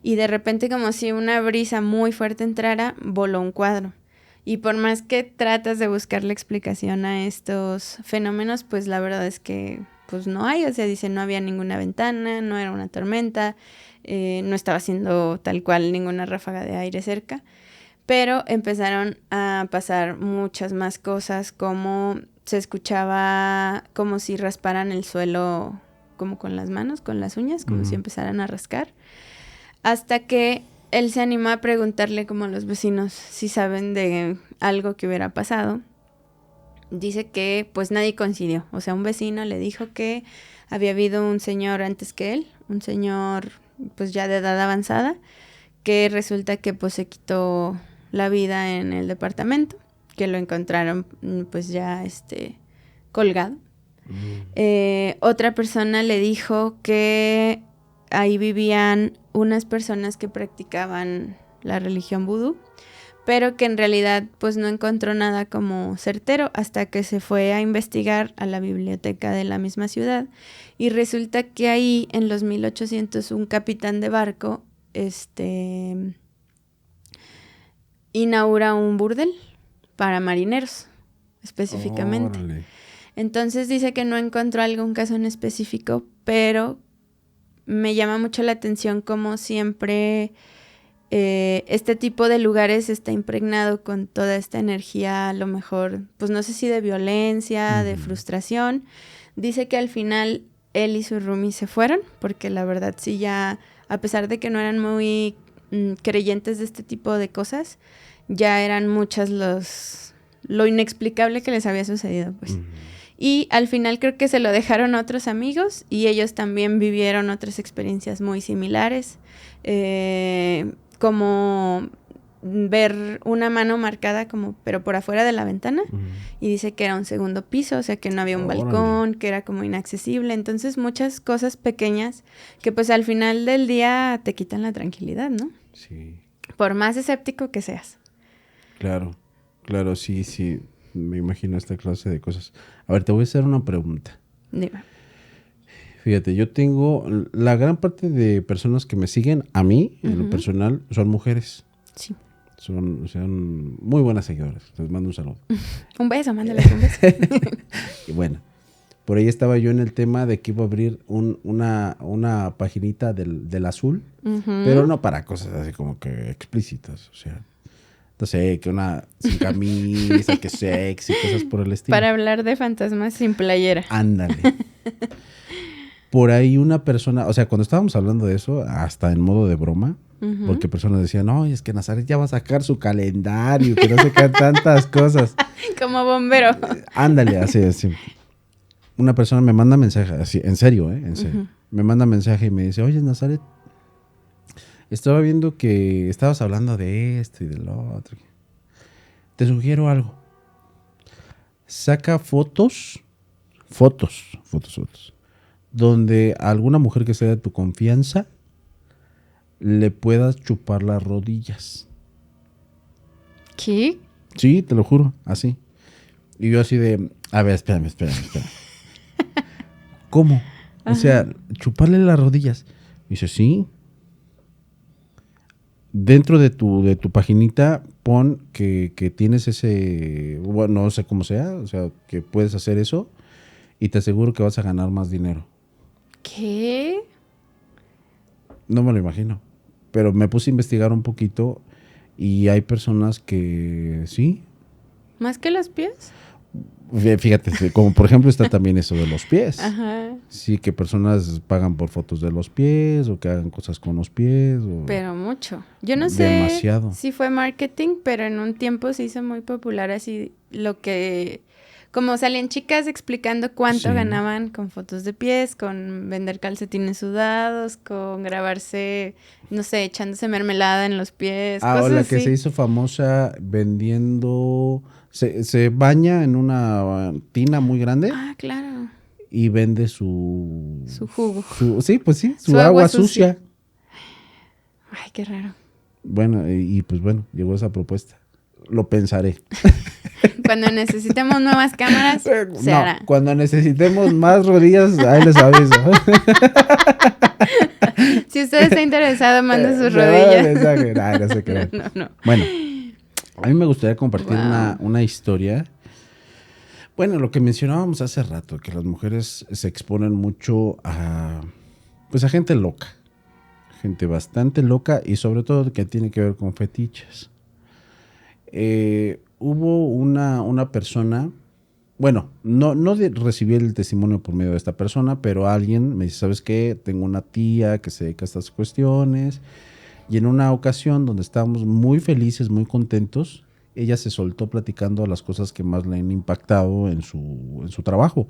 y de repente, como si una brisa muy fuerte entrara, voló un cuadro. Y por más que tratas de buscarle explicación a estos fenómenos, pues la verdad es que pues no hay. O sea, dice, no había ninguna ventana, no era una tormenta, no estaba haciendo tal cual ninguna ráfaga de aire cerca. Pero empezaron a pasar muchas más cosas, como se escuchaba como si rasparan el suelo como con las manos, con las uñas, como si empezaran a rascar. Hasta que él se animó a preguntarle como a los vecinos si saben de algo que hubiera pasado. Dice que pues nadie coincidió. O sea, un vecino le dijo que había habido un señor antes que él, un señor pues ya de edad avanzada, que resulta que pues se quitó la vida en el departamento, que lo encontraron pues ya colgado. Otra persona le dijo que ahí vivían unas personas que practicaban la religión vudú, pero que en realidad pues no encontró nada como certero hasta que se fue a investigar a la biblioteca de la misma ciudad, y resulta que ahí en los 1800 un capitán de barco inaugura un burdel para marineros específicamente. Órale. Entonces dice que no encontró algún caso en específico, pero me llama mucho la atención como siempre este tipo de lugares está impregnado con toda esta energía, a lo mejor, pues no sé si de violencia, de frustración. Dice que al final él y su roomie se fueron, porque la verdad sí ya, a pesar de que no eran muy creyentes de este tipo de cosas, ya eran muchas lo inexplicable que les había sucedido, pues. Y al final creo que se lo dejaron a otros amigos y ellos también vivieron otras experiencias muy similares, como ver una mano marcada como, pero por afuera de la ventana, y dice que era un segundo piso, o sea que no había un balcón, que era como inaccesible. Entonces muchas cosas pequeñas que pues al final del día te quitan la tranquilidad, ¿no? Sí. Por más escéptico que seas. Claro, sí, me imagino esta clase de cosas. A ver, te voy a hacer una pregunta. Dime. Fíjate, yo tengo, la gran parte de personas que me siguen, a mí, en lo personal, son mujeres. Sí. Son muy buenas seguidoras. Les mando un saludo. Un beso, mándales un beso. Y bueno, por ahí estaba yo en el tema de que iba a abrir una paginita del azul, pero no para cosas así como que explícitas, o sea, no sé, que una sin camisa, que sexy, cosas por el estilo. Para hablar de fantasmas sin playera. Ándale. Por ahí una persona, o sea, cuando estábamos hablando de eso, hasta en modo de broma, porque personas decían, no, es que Nazaret ya va a sacar su calendario, que no se quedan tantas cosas. Como bombero. Ándale, así. Una persona me manda mensaje, así, en serio, en serio. Me manda mensaje y me dice, oye, Nazaret, estaba viendo que estabas hablando de esto y de lo otro. Te sugiero algo. Saca fotos donde a alguna mujer que sea de tu confianza le puedas chupar las rodillas. ¿Qué? Sí, te lo juro, así. Y yo así de, a ver, espérame. ¿Cómo? O sea, chuparle las rodillas. Y dice, sí. Dentro de tu paginita pon que tienes ese, bueno, no sé cómo sea, o sea, que puedes hacer eso y te aseguro que vas a ganar más dinero. ¿Qué? No me lo imagino. Pero me puse a investigar un poquito y hay personas que sí. ¿Más que los pies? Fíjate, como por ejemplo está también eso de los pies. Ajá. Sí, que personas pagan por fotos de los pies o que hagan cosas con los pies. Pero mucho. Yo no sé demasiado. si fue marketing, pero en un tiempo se hizo muy popular así lo que... Como salían chicas explicando cuánto Sí. ganaban con fotos de pies, con vender calcetines sudados, con grabarse, no sé, echándose mermelada en los pies, O cosas la que así. se hizo famosa vendiendo, se baña en una tina muy grande Ah, claro. y vende su jugo. Sí, pues sí, su Su agua agua sucia. Ay, qué raro. Bueno, y pues bueno, llegó esa propuesta. Lo pensaré. Cuando necesitemos nuevas cámaras, se No, hará. cuando necesitemos más rodillas, ahí les aviso. Si usted está interesado, mande sus Me manda rodillas. mensaje. Ay, no se crean. No. Bueno, a mí me gustaría compartir Wow. una historia. Bueno, lo que mencionábamos hace rato, que las mujeres se exponen mucho pues a gente loca. Gente bastante loca y sobre todo que tiene que ver con fetiches. Hubo una persona, bueno, no recibí el testimonio por medio de esta persona, pero alguien me dice, ¿sabes qué? Tengo una tía que se dedica a estas cuestiones y en una ocasión donde estábamos muy felices, muy contentos, ella se soltó platicando las cosas que más le han impactado en su trabajo.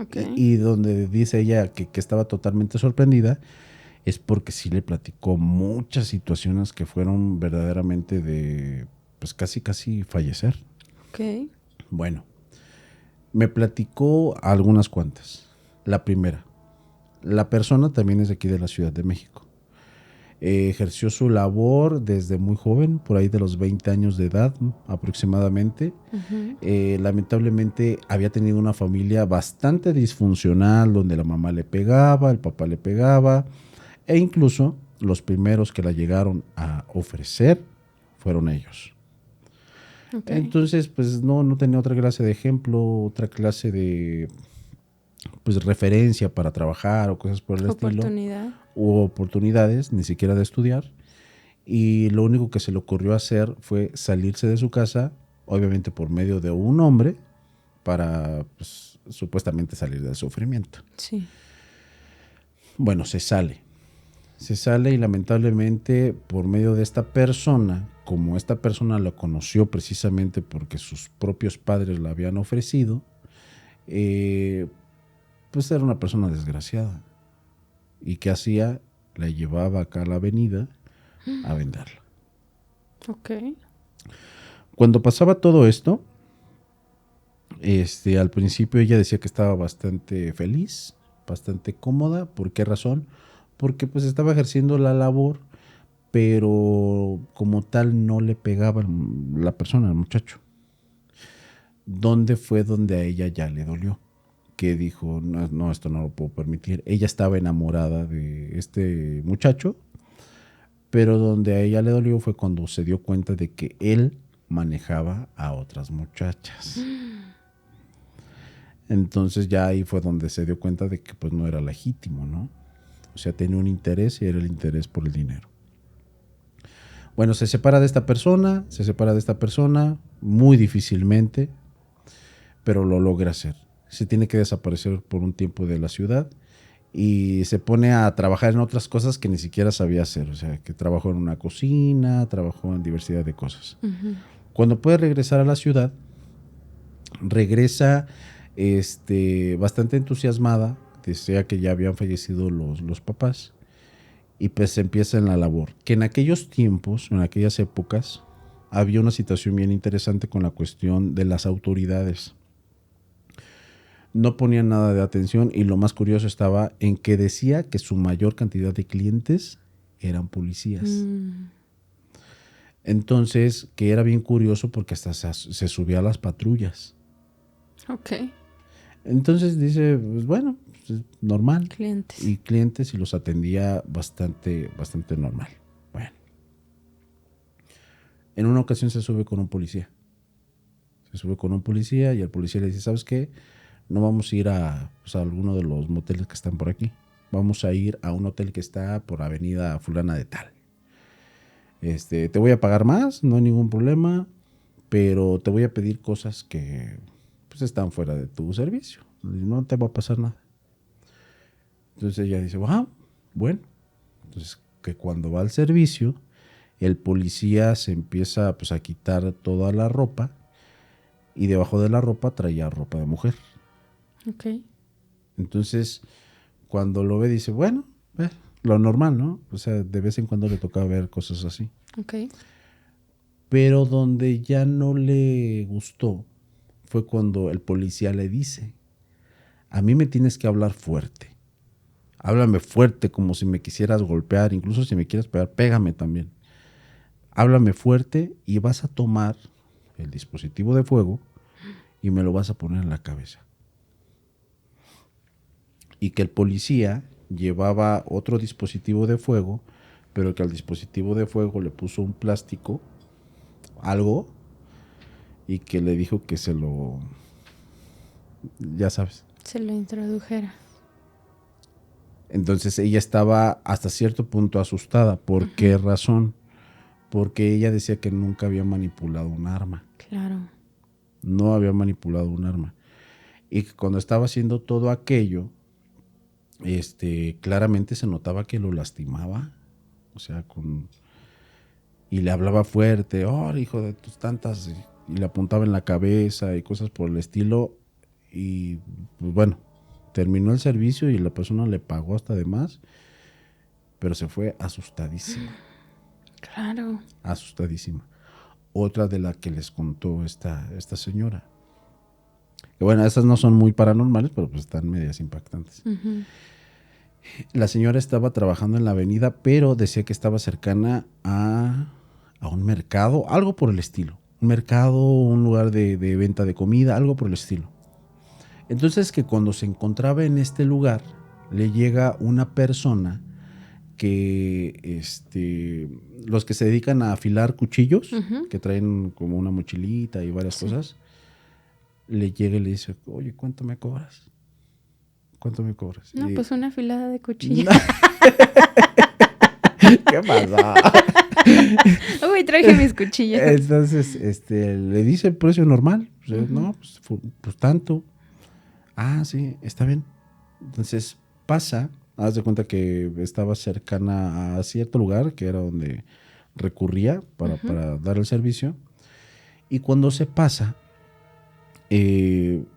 Okay. Y donde dice ella que estaba totalmente sorprendida, es porque sí le platicó muchas situaciones que fueron verdaderamente de, pues casi fallecer. Ok. Bueno, me platicó algunas cuantas. La primera, la persona también es de aquí de la Ciudad de México. Ejerció su labor desde muy joven, por ahí de los 20 años de edad aproximadamente. Uh-huh. Lamentablemente había tenido una familia bastante disfuncional, donde la mamá le pegaba, el papá le pegaba, e incluso los primeros que la llegaron a ofrecer fueron ellos. Okay. Entonces, pues no tenía otra clase de ejemplo, otra clase de pues referencia para trabajar o cosas por el Oportunidad. estilo. Hubo oportunidades, ni siquiera de estudiar, y lo único que se le ocurrió hacer fue salirse de su casa, obviamente por medio de un hombre, para pues, supuestamente salir del sufrimiento. Sí. Bueno, se sale y lamentablemente por medio de esta persona, como esta persona lo conoció precisamente porque sus propios padres la habían ofrecido, pues era una persona desgraciada. ¿Y qué hacía? La llevaba acá a la avenida a venderla. Ok. Cuando pasaba todo esto, al principio ella decía que estaba bastante feliz, bastante cómoda. ¿Por qué razón? Porque pues estaba ejerciendo la labor, pero como tal no le pegaba la persona, el muchacho. ¿Dónde fue donde a ella ya le dolió? Que dijo, no, esto no lo puedo permitir. Ella estaba enamorada de este muchacho, pero donde a ella le dolió fue cuando se dio cuenta de que él manejaba a otras muchachas. Entonces ya ahí fue donde se dio cuenta de que pues no era legítimo, ¿no? O sea, tenía un interés y era el interés por el dinero. Bueno, se separa de esta persona muy difícilmente, pero lo logra hacer. Se tiene que desaparecer por un tiempo de la ciudad y se pone a trabajar en otras cosas que ni siquiera sabía hacer. O sea, que trabajó en una cocina, trabajó en diversidad de cosas. Uh-huh. Cuando puede regresar a la ciudad, regresa bastante entusiasmada. Decía que ya habían fallecido los papás y pues empieza en la labor. Que en aquellos tiempos, en aquellas épocas, había una situación bien interesante con la cuestión de las autoridades. no ponía nada de atención y lo más curioso estaba en que decía que su mayor cantidad de clientes eran policías. Entonces, que era bien curioso porque hasta se subía a las patrullas. Ok. Entonces dice, pues bueno, pues, normal. Clientes. Y clientes y los atendía bastante normal. Bueno. En una ocasión se sube con un policía. Se sube con un policía y el policía le dice, ¿sabes qué? No vamos a ir a alguno de los moteles que están por aquí. Vamos a ir a un hotel que está por avenida fulana de tal. Te voy a pagar más, no hay ningún problema, pero te voy a pedir cosas que pues están fuera de tu servicio. No te va a pasar nada. Entonces ella dice, bueno. Entonces que cuando va al servicio, el policía se empieza pues a quitar toda la ropa y debajo de la ropa traía ropa de mujer. Ok. Entonces cuando lo ve dice, bueno, lo normal, ¿no? O sea, de vez en cuando le toca ver cosas así. Ok. Pero donde ya no le gustó fue cuando el policía le dice, a mí me tienes que hablar fuerte. Háblame fuerte como si me quisieras golpear, incluso si me quieres pegar, pégame también. Háblame fuerte y vas a tomar el dispositivo de fuego y me lo vas a poner en la cabeza. Y que el policía llevaba otro dispositivo de fuego, pero que al dispositivo de fuego le puso un plástico, algo, y que le dijo que se lo, ya sabes. Se lo introdujera. Entonces ella estaba hasta cierto punto asustada. ¿Por qué razón? Porque ella decía que nunca había manipulado un arma. Claro. No había manipulado un arma. Y que cuando estaba haciendo todo aquello, claramente se notaba que lo lastimaba. O sea, y le hablaba fuerte, hijo de tus tantas, y le apuntaba en la cabeza y cosas por el estilo. Y pues bueno, terminó el servicio y la persona le pagó hasta de más, pero se fue asustadísima. Claro. Asustadísima. Otra de la que les contó esta señora. Que bueno, esas no son muy paranormales, pero pues están medias impactantes. Uh-huh. La señora estaba trabajando en la avenida, pero decía que estaba cercana a un mercado, algo por el estilo. Un mercado, un lugar de venta de comida, algo por el estilo. Entonces que cuando se encontraba en este lugar, le llega una persona que los que se dedican a afilar cuchillos, que traen como una mochilita y varias cosas, le llega y le dice, oye, ¿cuánto me cobras? ¿Cuánto me cobras? No, pues una afilada de cuchillo. ¿Qué pasa? Uy, traje mis cuchillos. Entonces, le dice el precio normal. O sea, no, pues tanto. Ah, sí, está bien. Entonces pasa, haz de cuenta que estaba cercana a cierto lugar, que era donde recurría para dar el servicio. Y cuando se pasa, el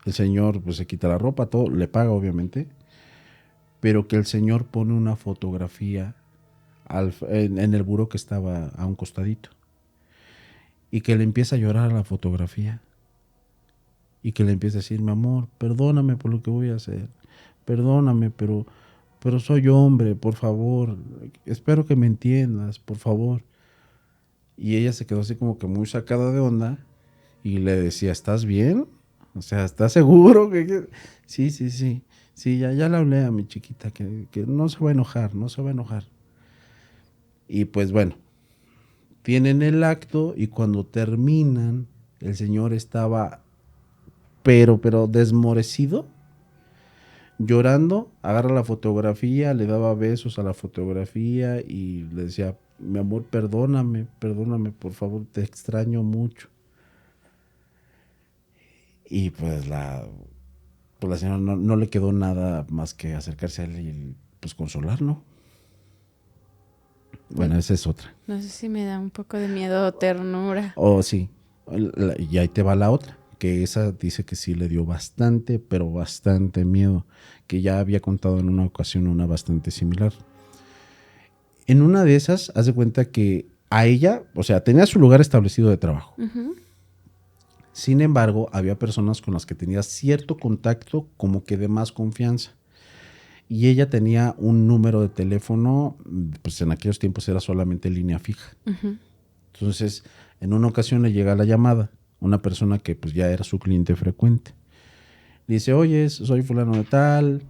señor pues se quita la ropa, todo, le paga obviamente, pero que el señor pone una fotografía en el buró que estaba a un costadito. Y que le empieza a llorar a la fotografía. Y que le empieza a decir, mi amor, perdóname por lo que voy a hacer. Perdóname, pero soy hombre, por favor. Espero que me entiendas, por favor. Y ella se quedó así como que muy sacada de onda. Y le decía, ¿estás bien? O sea, ¿estás seguro? Sí. Sí, ya le hablé a mi chiquita que no se va a enojar, no se va a enojar. Y pues bueno, tienen el acto y cuando terminan, el señor estaba pero desmorecido, llorando, agarra la fotografía, le daba besos a la fotografía y le decía, mi amor, perdóname, por favor, te extraño mucho. Y pues la señora no le quedó nada más que acercarse a él y pues consolarlo. Bueno, esa es otra. No sé si me da un poco de miedo o ternura. Sí. Y ahí te va la otra, que esa dice que sí le dio bastante, pero bastante miedo, que ya había contado en una ocasión una bastante similar. En una de esas, haz de cuenta que a ella, o sea, tenía su lugar establecido de trabajo. Sin embargo, había personas con las que tenía cierto contacto, como que de más confianza. Y ella tenía un número de teléfono, pues en aquellos tiempos era solamente línea fija. Ujú. Entonces, en una ocasión le llega la llamada, una persona que pues ya era su cliente frecuente. Le dice, oye, soy fulano de tal,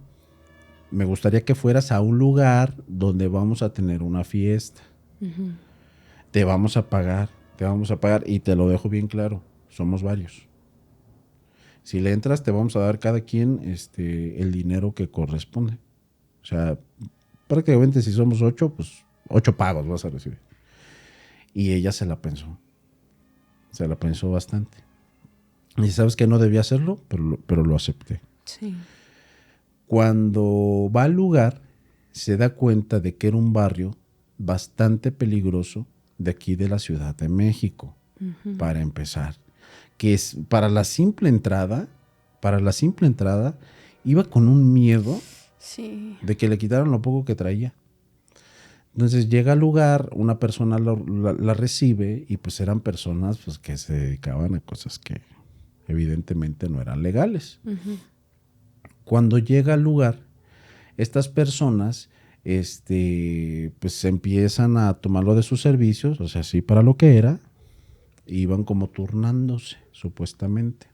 me gustaría que fueras a un lugar donde vamos a tener una fiesta. Ujú. Te vamos a pagar, y te lo dejo bien claro, somos varios. Si le entras, te vamos a dar cada quien el dinero que corresponde. O sea, prácticamente si somos 8, pues 8 pagos vas a recibir. Y ella se la pensó bastante. Y sabes que no debía hacerlo, pero lo acepté. Sí. Cuando va al lugar, se da cuenta de que era un barrio bastante peligroso de aquí de la Ciudad de México, Ujú. para empezar. Que es para la simple entrada, iba con un miedo Sí. de que le quitaran lo poco que traía. Entonces llega al lugar, una persona la recibe y pues eran personas pues, que se dedicaban a cosas que evidentemente no eran legales. Ujú. Cuando llega al lugar, estas personas pues empiezan a tomarlo de sus servicios, o sea, sí para lo que era, iban como turnándose, supuestamente.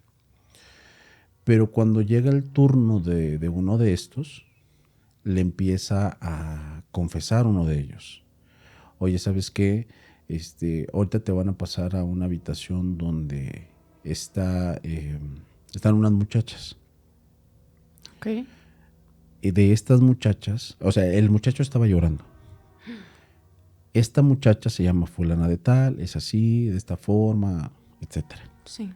Pero cuando llega el turno de uno de estos, le empieza a confesar uno de ellos. Oye, ¿sabes qué? Ahorita te van a pasar a una habitación donde están unas muchachas. Ok. Y de estas muchachas, o sea, el muchacho estaba llorando. Esta muchacha se llama fulana de tal, es así, de esta forma, etcétera. Sí.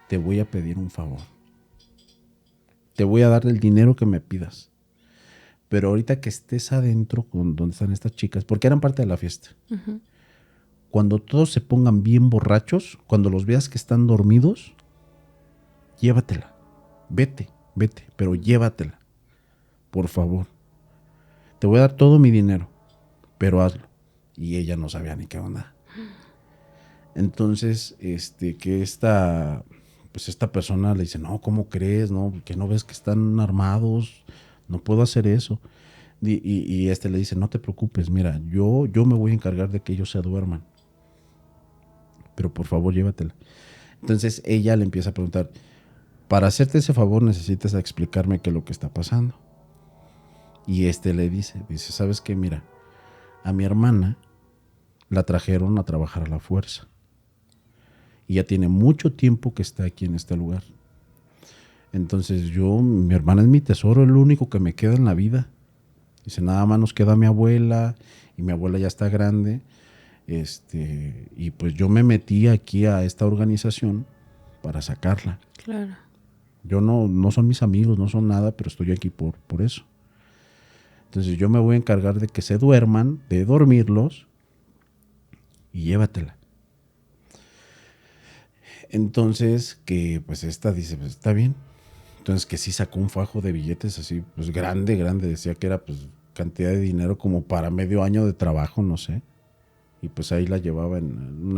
Te voy a pedir un favor. Te voy a dar el dinero que me pidas. Pero ahorita que estés adentro, donde están estas chicas, porque eran parte de la fiesta, Ujú. cuando todos se pongan bien borrachos, cuando los veas que están dormidos, llévatela. Vete, pero llévatela. Por favor. Te voy a dar todo mi dinero, pero hazlo. Y ella no sabía ni qué onda. Entonces, que esta persona le dice, no, ¿cómo crees? No, que no ves que están armados, no puedo hacer eso. Y le dice, no te preocupes, mira, yo me voy a encargar de que ellos se duerman. Pero por favor, llévatela. Entonces ella le empieza a preguntar, para hacerte ese favor necesitas explicarme qué es lo que está pasando. Y le dice, ¿sabes qué? Mira, a mi hermana la trajeron a trabajar a la fuerza. Y ya tiene mucho tiempo que está aquí en este lugar. Entonces mi hermana es mi tesoro, es lo único que me queda en la vida. Dice, nada más nos queda mi abuela, y mi abuela ya está grande. Y pues yo me metí aquí a esta organización para sacarla. Claro. Yo no son mis amigos, no son nada, pero estoy aquí por eso. Entonces yo me voy a encargar de que se duerman, de dormirlos, y llévatela. Entonces que pues esta dice, pues está bien. Entonces que sí sacó un fajo de billetes así, pues grande, decía que era pues cantidad de dinero como para medio año de trabajo, no sé. Y pues ahí la llevaba en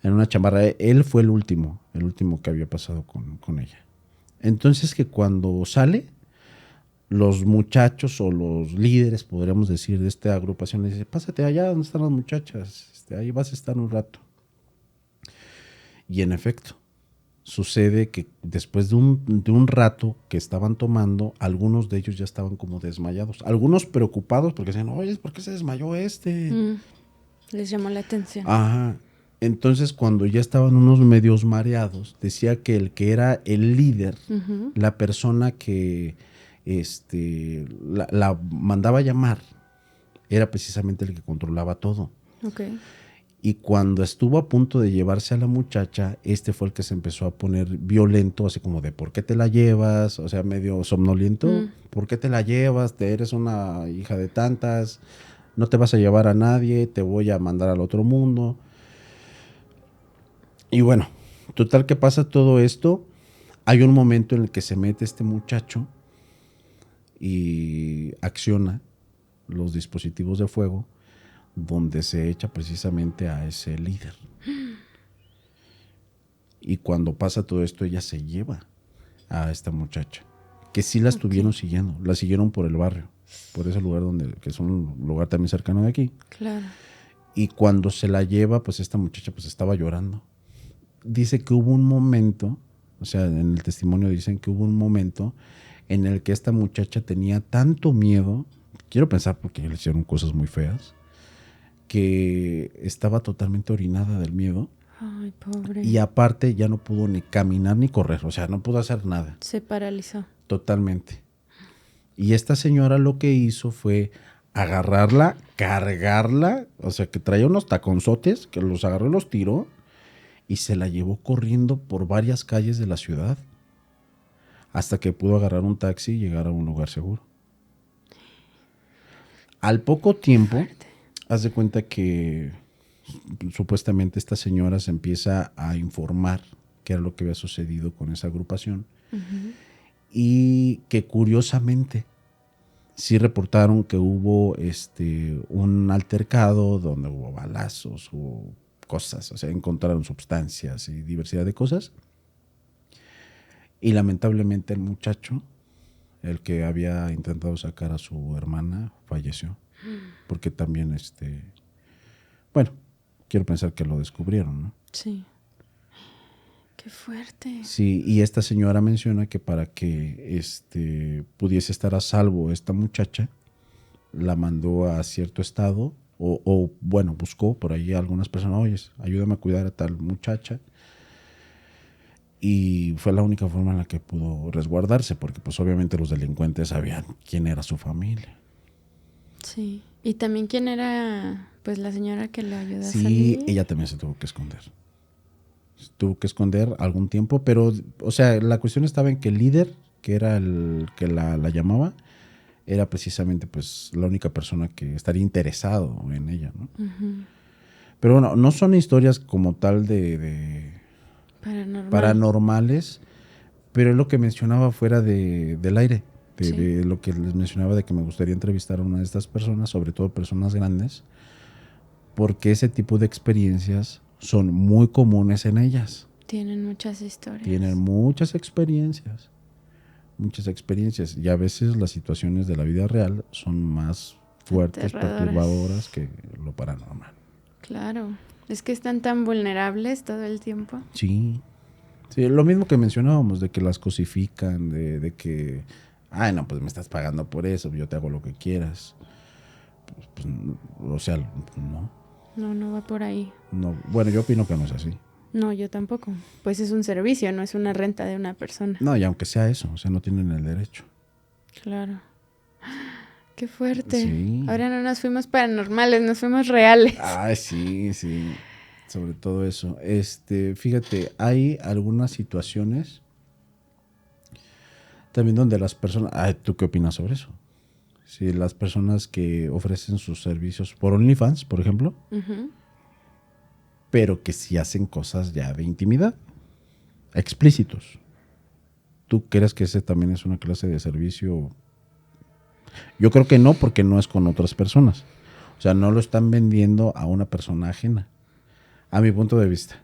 una chamarra. Él fue el último que había pasado con ella. Entonces que cuando sale, los muchachos o los líderes, podríamos decir, de esta agrupación, le dicen, pásate allá donde están las muchachas, ahí vas a estar un rato. Y en efecto, sucede que después de un rato que estaban tomando, algunos de ellos ya estaban como desmayados. Algunos preocupados porque decían, oye, ¿por qué se desmayó Les llamó la atención. Ajá. Entonces, cuando ya estaban unos medios mareados, decía que el que era el líder, Ujú. la persona que la mandaba a llamar, era precisamente el que controlaba todo. Ok. Y cuando estuvo a punto de llevarse a la muchacha, fue el que se empezó a poner violento, así como de, ¿por qué te la llevas? O sea, medio somnoliento. ¿Por qué te la llevas? Eres una hija de tantas, no te vas a llevar a nadie, te voy a mandar al otro mundo. Y bueno, total que pasa todo esto. Hay un momento en el que se mete este muchacho y acciona los dispositivos de fuego, donde se echa precisamente a ese líder. Y cuando pasa todo esto, ella se lleva a esta muchacha, que sí la estuvieron siguiendo, la siguieron por el barrio, por ese lugar que es un lugar también cercano de aquí. Claro. Y cuando se la lleva, pues esta muchacha pues estaba llorando. Dice que hubo un momento, o sea, en el testimonio dicen que hubo un momento en el que esta muchacha tenía tanto miedo, quiero pensar porque le hicieron cosas muy feas, que estaba totalmente orinada del miedo. Ay, pobre. Y aparte ya no pudo ni caminar ni correr, o sea, no pudo hacer nada. Se paralizó. Totalmente. Y esta señora lo que hizo fue agarrarla, cargarla, o sea, que traía unos taconzotes, que los agarró y los tiró, y se la llevó corriendo por varias calles de la ciudad, hasta que pudo agarrar un taxi y llegar a un lugar seguro. Al poco tiempo, haz de cuenta que supuestamente esta señora se empieza a informar qué era lo que había sucedido con esa agrupación. Uh-huh. Y que curiosamente sí reportaron que hubo un altercado donde hubo balazos, hubo cosas, o sea, encontraron sustancias y diversidad de cosas. Y lamentablemente el muchacho, el que había intentado sacar a su hermana, falleció. Porque también, bueno, quiero pensar que lo descubrieron, ¿no? Sí. Qué fuerte. Sí, y esta señora menciona que para que pudiese estar a salvo esta muchacha, la mandó a cierto estado, o bueno, buscó por ahí a algunas personas, oye, ayúdame a cuidar a tal muchacha. Y fue la única forma en la que pudo resguardarse, porque pues obviamente los delincuentes sabían quién era su familia. Sí, y también quién era pues la señora que le ayudó a salir. Sí, ella también se tuvo que esconder. Tuvo que esconder algún tiempo, pero, o sea, la cuestión estaba en que el líder, que era el que la llamaba, era precisamente pues la única persona que estaría interesado en ella, ¿no? Uh-huh. Pero bueno, no son historias como tal de paranormales, pero es lo que mencionaba fuera del aire, de lo que les mencionaba de que me gustaría entrevistar a una de estas personas, sobre todo personas grandes, porque ese tipo de experiencias son muy comunes en ellas. Tienen muchas historias. Tienen muchas experiencias. Y a veces las situaciones de la vida real son más fuertes, perturbadoras que lo paranormal. Claro, es que están tan vulnerables todo el tiempo. Sí, lo mismo que mencionábamos, de que las cosifican, de que, ay, no, pues me estás pagando por eso, yo te hago lo que quieras. Pues, o sea, no. No va por ahí. No, bueno, yo opino que no es así. No, yo tampoco. Pues es un servicio, no es una renta de una persona. No, y aunque sea eso, o sea, no tienen el derecho. Claro. Qué fuerte. Sí. Ahora no nos fuimos paranormales, nos fuimos reales. Ay, sí. Sobre todo eso. Fíjate, hay algunas situaciones también donde las personas... ¿tú qué opinas sobre eso? Si las personas que ofrecen sus servicios por OnlyFans, por ejemplo, uh-huh, pero que sí hacen cosas ya de intimidad, explícitos. ¿Tú crees que ese también es una clase de servicio? Yo creo que no, porque no es con otras personas. O sea, no lo están vendiendo a una persona ajena, a mi punto de vista.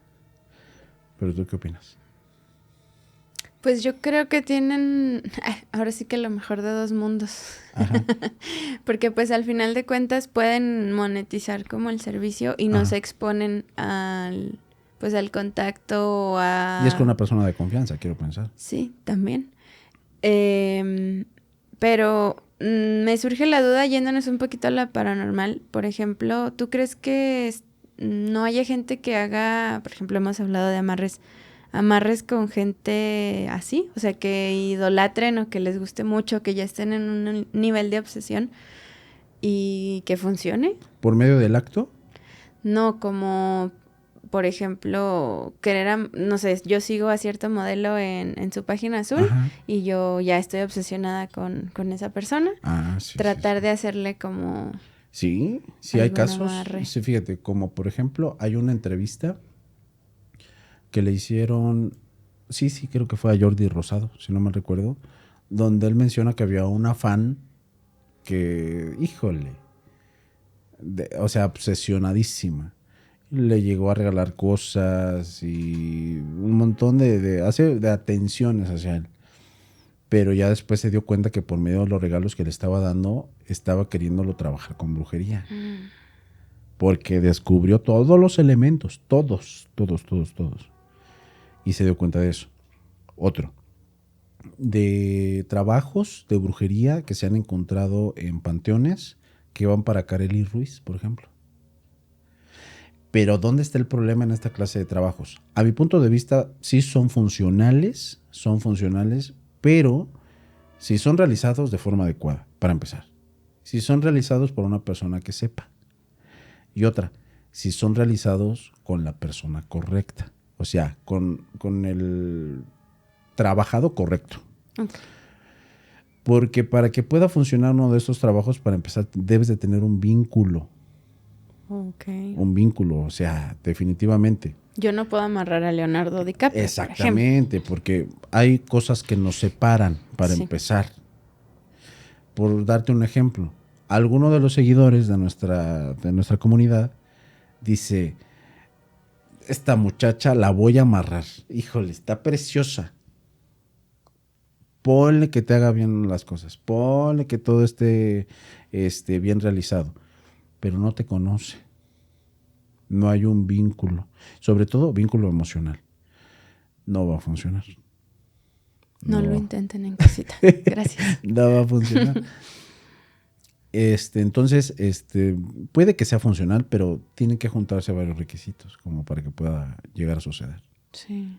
¿Pero tú qué opinas? Pues yo creo que tienen, ahora sí que lo mejor de dos mundos. Porque pues al final de cuentas pueden monetizar como el servicio y no se exponen al contacto. Y es con una persona de confianza, quiero pensar. Sí, también. Pero me surge la duda, yéndonos un poquito a la paranormal. Por ejemplo, ¿tú crees que no haya gente que haga, por ejemplo, hemos hablado de amarres con gente así? O sea, que idolatren o que les guste mucho, que ya estén en un nivel de obsesión y que funcione. ¿Por medio del acto? No, como, por ejemplo, no sé, yo sigo a cierto modelo en su página azul. Ajá. Y yo ya estoy obsesionada con esa persona. Sí. Tratar de hacerle como... Sí hay casos. Sí, fíjate, como por ejemplo, hay una entrevista que le hicieron, sí, creo que fue a Jordi Rosado, si no me recuerdo, donde él menciona que había una fan que, híjole, o sea, obsesionadísima. le llegó a regalar cosas y un montón de atenciones hacia él. Pero ya después se dio cuenta que por medio de los regalos que le estaba dando, estaba queriéndolo trabajar con brujería. Porque descubrió todos los elementos, todos. Y se dio cuenta de eso. Otro, de trabajos de brujería que se han encontrado en panteones que van para Kareli Ruiz, por ejemplo. Pero ¿dónde está el problema en esta clase de trabajos? A mi punto de vista, sí son funcionales, pero si son realizados de forma adecuada, para empezar. Si son realizados por una persona que sepa. Y otra, si son realizados con la persona correcta. O sea, con el trabajado correcto. Okay. Porque para que pueda funcionar uno de estos trabajos, para empezar, debes de tener un vínculo. Okay. Un vínculo, o sea, definitivamente. Yo no puedo amarrar a Leonardo DiCaprio. Exactamente, porque hay cosas que nos separan para empezar. Por darte un ejemplo, alguno de los seguidores de nuestra comunidad dice, esta muchacha la voy a amarrar. Híjole, está preciosa. Ponle que te haga bien las cosas. Ponle que todo esté bien realizado. Pero no te conoce. No hay un vínculo. Sobre todo vínculo emocional. No va a funcionar. No lo intenten en casita. Gracias. No va a funcionar. Entonces, puede que sea funcional, pero tienen que juntarse varios requisitos como para que pueda llegar a suceder. Sí.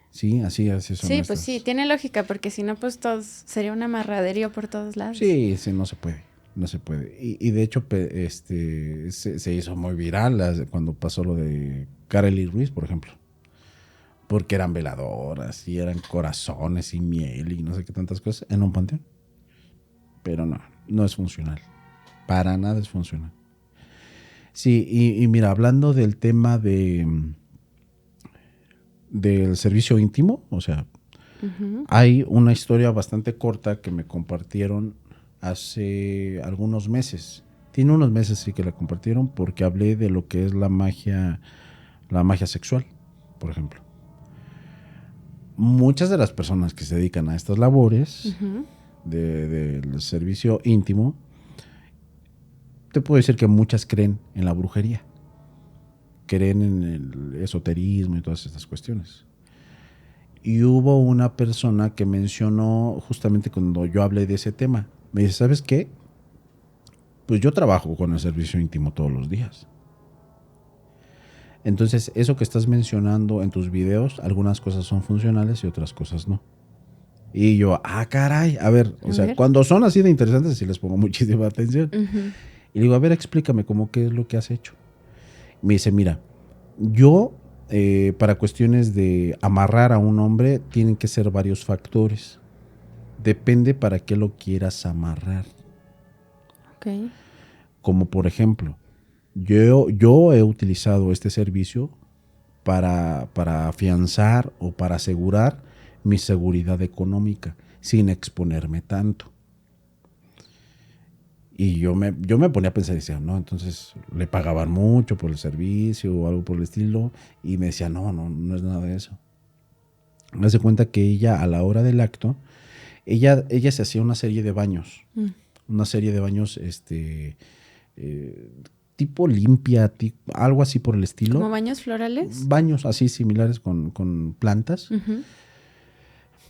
Sí, así son. Sí, pues sí, tiene lógica, porque si no, pues sería un amarraderío por todos lados. Sí, no se puede. No se puede. Y de hecho, se hizo muy viral cuando pasó lo de Kareli Ruiz, por ejemplo. Porque eran veladoras y eran corazones y miel y no sé qué tantas cosas en un panteón. Pero no es funcional. Para nada es funcional. Sí, y mira, hablando del tema del servicio íntimo, o sea, hay una historia bastante corta que me compartieron hace algunos meses. Tiene unos meses sí que la compartieron porque hablé de lo que es la magia sexual, por ejemplo. Muchas de las personas que se dedican a estas labores del servicio íntimo, te puedo decir que muchas creen en la brujería, creen en el esoterismo y todas estas cuestiones. Y hubo una persona que mencionó justamente cuando yo hablé de ese tema, me dice, ¿sabes qué? Pues yo trabajo con el servicio íntimo todos los días. Entonces, eso que estás mencionando en tus videos, algunas cosas son funcionales y otras cosas no. Y yo, caray, a ver, cuando son así de interesantes, sí les pongo muchísima atención. Y le digo, a ver, explícame cómo qué es lo que has hecho. Me dice, mira, yo, para cuestiones de amarrar a un hombre, tienen que ser varios factores. Depende para qué lo quieras amarrar. Okay. Como por ejemplo, yo he utilizado este servicio para afianzar o para asegurar mi seguridad económica sin exponerme tanto. Y yo me ponía a pensar y decía, no, entonces le pagaban mucho por el servicio o algo por el estilo. Y me decía, no es nada de eso. Me hace cuenta que ella, a la hora del acto, ella se hacía una serie de baños. Una serie de baños, tipo limpia, algo así por el estilo. ¿Como baños florales? Baños así similares con plantas.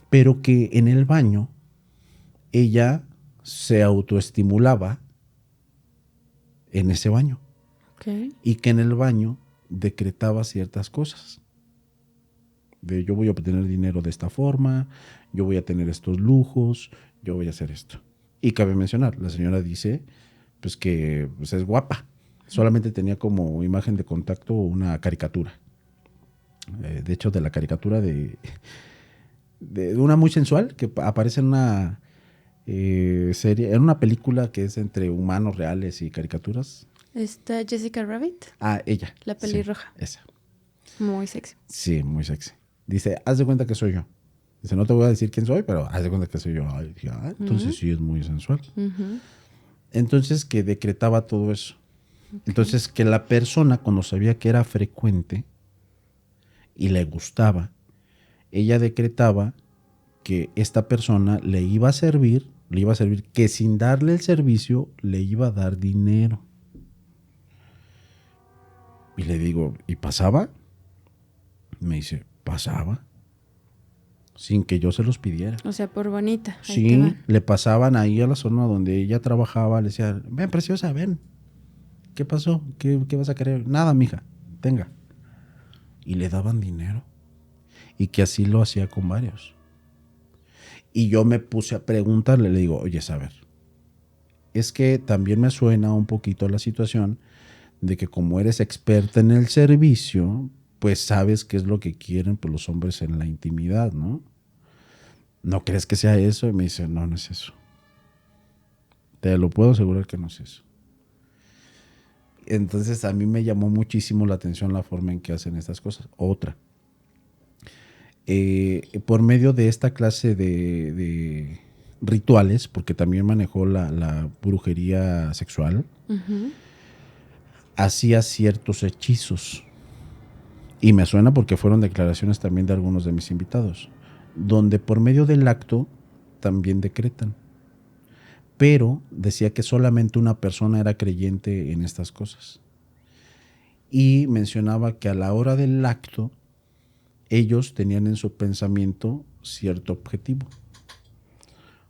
Pero que en el baño ella se autoestimulaba en ese baño. Okay. Y que en el baño decretaba ciertas cosas. De yo voy a obtener dinero de esta forma, yo voy a tener estos lujos, yo voy a hacer esto. Y cabe mencionar, la señora dice pues que pues, es guapa. Solamente tenía como imagen de contacto una caricatura. De hecho, de la caricatura de una muy sensual que aparece en una serie, en una película que es entre humanos reales y caricaturas. ¿Está Jessica Rabbit? Ella. La pelirroja. Sí, esa. Muy sexy. Sí, muy sexy. Dice, haz de cuenta que soy yo. Dice, no te voy a decir quién soy, pero haz de cuenta que soy yo. Ay, dije, entonces sí es muy sensual. Entonces que decretaba todo eso. Entonces, que la persona, cuando sabía que era frecuente y le gustaba, ella decretaba que esta persona le iba a servir, que sin darle el servicio le iba a dar dinero. Y le digo, ¿y pasaba? Me dice, pasaba. Sin que yo se los pidiera. O sea, por bonita. Sí, le pasaban ahí a la zona donde ella trabajaba, le decían, ven, preciosa, ven. ¿Qué pasó? ¿Qué vas a querer? Nada, mija, tenga. Y le daban dinero. Y que así lo hacía con varios. Y yo me puse a preguntarle, le digo, oye, a ver, es que también me suena un poquito la situación de que como eres experta en el servicio, pues sabes qué es lo que quieren pues, los hombres en la intimidad, ¿no? ¿No crees que sea eso? Y me dice, no, no es eso. Te lo puedo asegurar que no es eso. Entonces a mí me llamó muchísimo la atención la forma en que hacen estas cosas. Otra. Por medio de esta clase de rituales, porque también manejó la brujería sexual, hacía ciertos hechizos. Y me suena porque fueron declaraciones también de algunos de mis invitados, donde por medio del acto también decretan. Pero decía que solamente una persona era creyente en estas cosas. Y mencionaba que a la hora del acto, ellos tenían en su pensamiento cierto objetivo.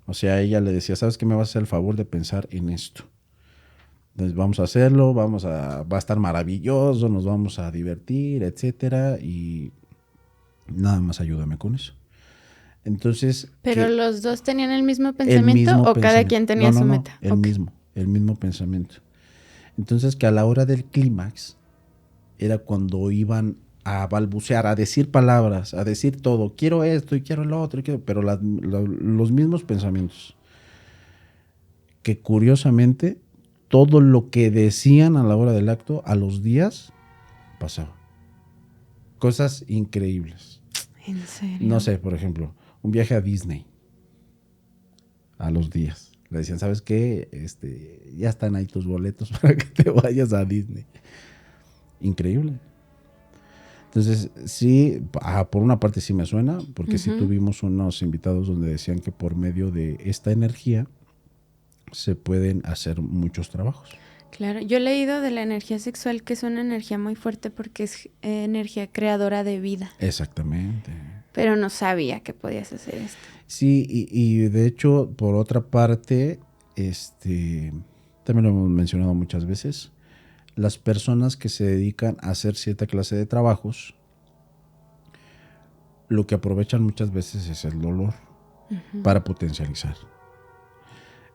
O sea, ella le decía, ¿sabes qué? Me vas a hacer el favor de pensar en esto. Entonces vamos a hacerlo, va a estar maravilloso, nos vamos a divertir, etcétera, y nada más ayúdame con eso. Entonces, ¿pero los dos tenían el mismo pensamiento o cada quien tenía su meta? El mismo pensamiento. Entonces, que a la hora del clímax era cuando iban a balbucear, a decir palabras, a decir todo, quiero esto y quiero lo otro, pero los mismos pensamientos. Que curiosamente, todo lo que decían a la hora del acto, a los días, pasaba. Cosas increíbles. ¿En serio? No sé, por ejemplo, un viaje a Disney. A los días. Le decían, ¿sabes qué? Ya están ahí tus boletos para que te vayas a Disney. Increíble. Entonces, sí, por una parte sí me suena, porque sí tuvimos unos invitados donde decían que por medio de esta energía se pueden hacer muchos trabajos. Claro, yo he leído de la energía sexual que es una energía muy fuerte porque es energía creadora de vida. Exactamente. Pero no sabía que podías hacer esto. Sí, y de hecho, por otra parte, también lo hemos mencionado muchas veces, las personas que se dedican a hacer cierta clase de trabajos, lo que aprovechan muchas veces es el dolor para potencializar.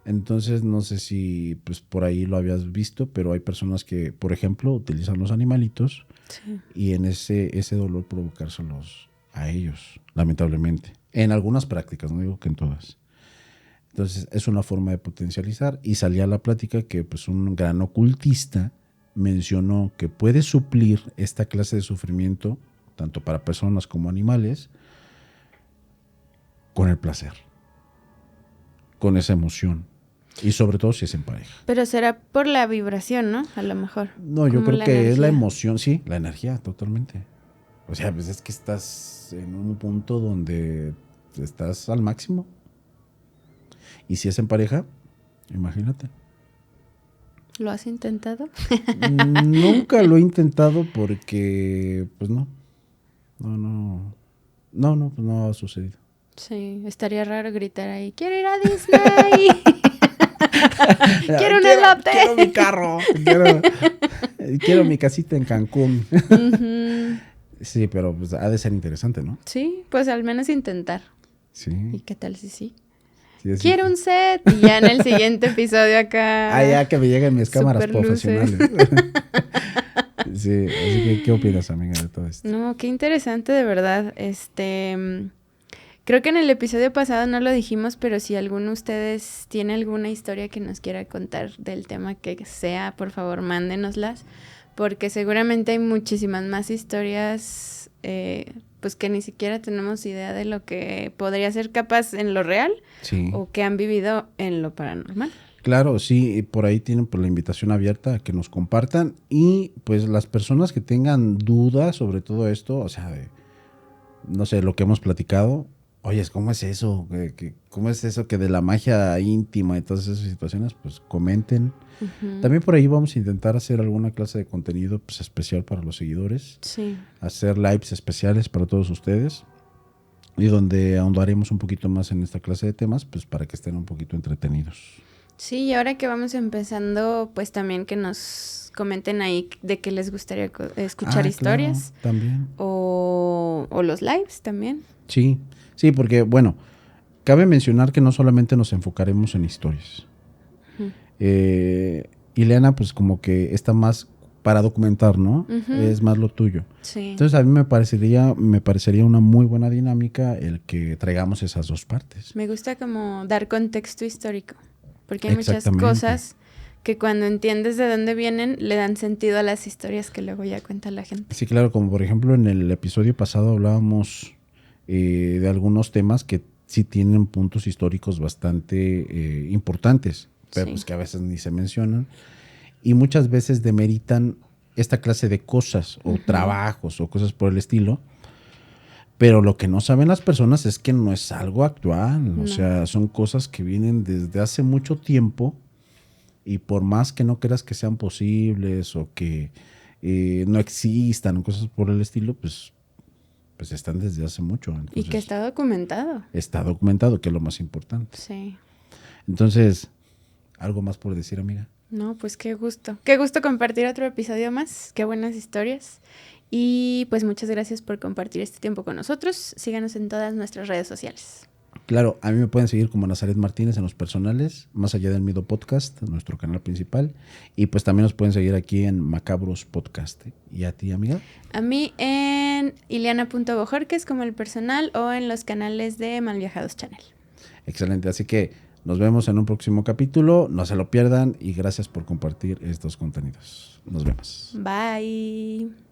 Entonces, no sé si pues por ahí lo habías visto, pero hay personas que, por ejemplo, utilizan los animalitos y en ese dolor provocárselos a ellos, lamentablemente. En algunas prácticas, no digo que en todas. Entonces, es una forma de potencializar. Y salía a la plática que pues un gran ocultista mencionó que puede suplir esta clase de sufrimiento, tanto para personas como animales, con el placer, con esa emoción. Y sobre todo si es en pareja. Pero será por la vibración, ¿no? A lo mejor. No, yo creo que es la emoción, sí, la energía, totalmente. O sea, pues es que estás en un punto donde estás al máximo. Y si es en pareja, imagínate. ¿Lo has intentado? Nunca lo he intentado porque, pues no, pues no ha sucedido. Sí, estaría raro gritar ahí, quiero ir a Disney. quiero un elote. Quiero mi carro. Quiero mi casita en Cancún. Sí, pero pues ha de ser interesante, ¿no? Sí, pues al menos intentar. Sí. ¿Y qué tal si sí? Quiero un set. Y ya en el siguiente episodio acá. Ya que me lleguen mis cámaras profesionales. Sí, así que, ¿qué opinas, amiga, de todo esto? No, qué interesante, de verdad. Creo que en el episodio pasado no lo dijimos, pero si alguno de ustedes tiene alguna historia que nos quiera contar del tema que sea, por favor, mándenoslas, porque seguramente hay muchísimas más historias, pues que ni siquiera tenemos idea de lo que podría ser capaz en lo real o que han vivido en lo paranormal. Claro, sí, y por ahí tienen pues la invitación abierta a que nos compartan y pues las personas que tengan dudas sobre todo esto, o sea, no sé, lo que hemos platicado, oye, ¿cómo es eso? ¿Cómo es eso que de la magia íntima y todas esas situaciones? Pues comenten. Ujú. También por ahí vamos a intentar hacer alguna clase de contenido pues, especial para los seguidores, Sí. hacer lives especiales para todos ustedes y donde ahondaremos un poquito más en esta clase de temas, pues para que estén un poquito entretenidos. Sí, y ahora que vamos empezando, pues también que nos comenten ahí de qué les gustaría escuchar Claro, historias también. o los lives también. Sí, sí, porque bueno, cabe mencionar que no solamente nos enfocaremos en historias. Ujú. Ileana, pues como que está más para documentar, ¿no? Ujú. Es más lo tuyo. Sí. Entonces a mí me parecería una muy buena dinámica el que traigamos esas dos partes. Me gusta como dar contexto histórico, porque hay muchas Exactamente. cosas que cuando entiendes de dónde vienen le dan sentido a las historias que luego ya cuenta la gente. Sí, claro, como por ejemplo en el episodio pasado hablábamos de algunos temas que sí tienen puntos históricos bastante importantes, pero Sí. pues que a veces ni se mencionan y muchas veces demeritan esta clase de cosas o trabajos o cosas por el estilo. Pero lo que no saben las personas es que no es algo actual, No. o sea, son cosas que vienen desde hace mucho tiempo y por más que no creas que sean posibles o que no existan o cosas por el estilo, pues están desde hace mucho. Y que Entonces, está documentado. está documentado, que es lo más importante. Sí. Entonces, ¿algo más por decir, amiga? No, pues qué gusto. Qué gusto compartir otro episodio más. Qué buenas historias. Y pues muchas gracias por compartir este tiempo con nosotros. Síganos en todas nuestras redes sociales. Claro, a mí me pueden seguir como Nazaret Martínez en los personales, Más Allá del Miedo Podcast, nuestro canal principal. Y pues también nos pueden seguir aquí en Macabros Podcast. ¿Y a ti, amiga? A mí en iliana.bojorques como el personal o en los canales de Malviajados Channel. Excelente, así que nos vemos en un próximo capítulo, no se lo pierdan y gracias por compartir estos contenidos. Nos vemos. Bye.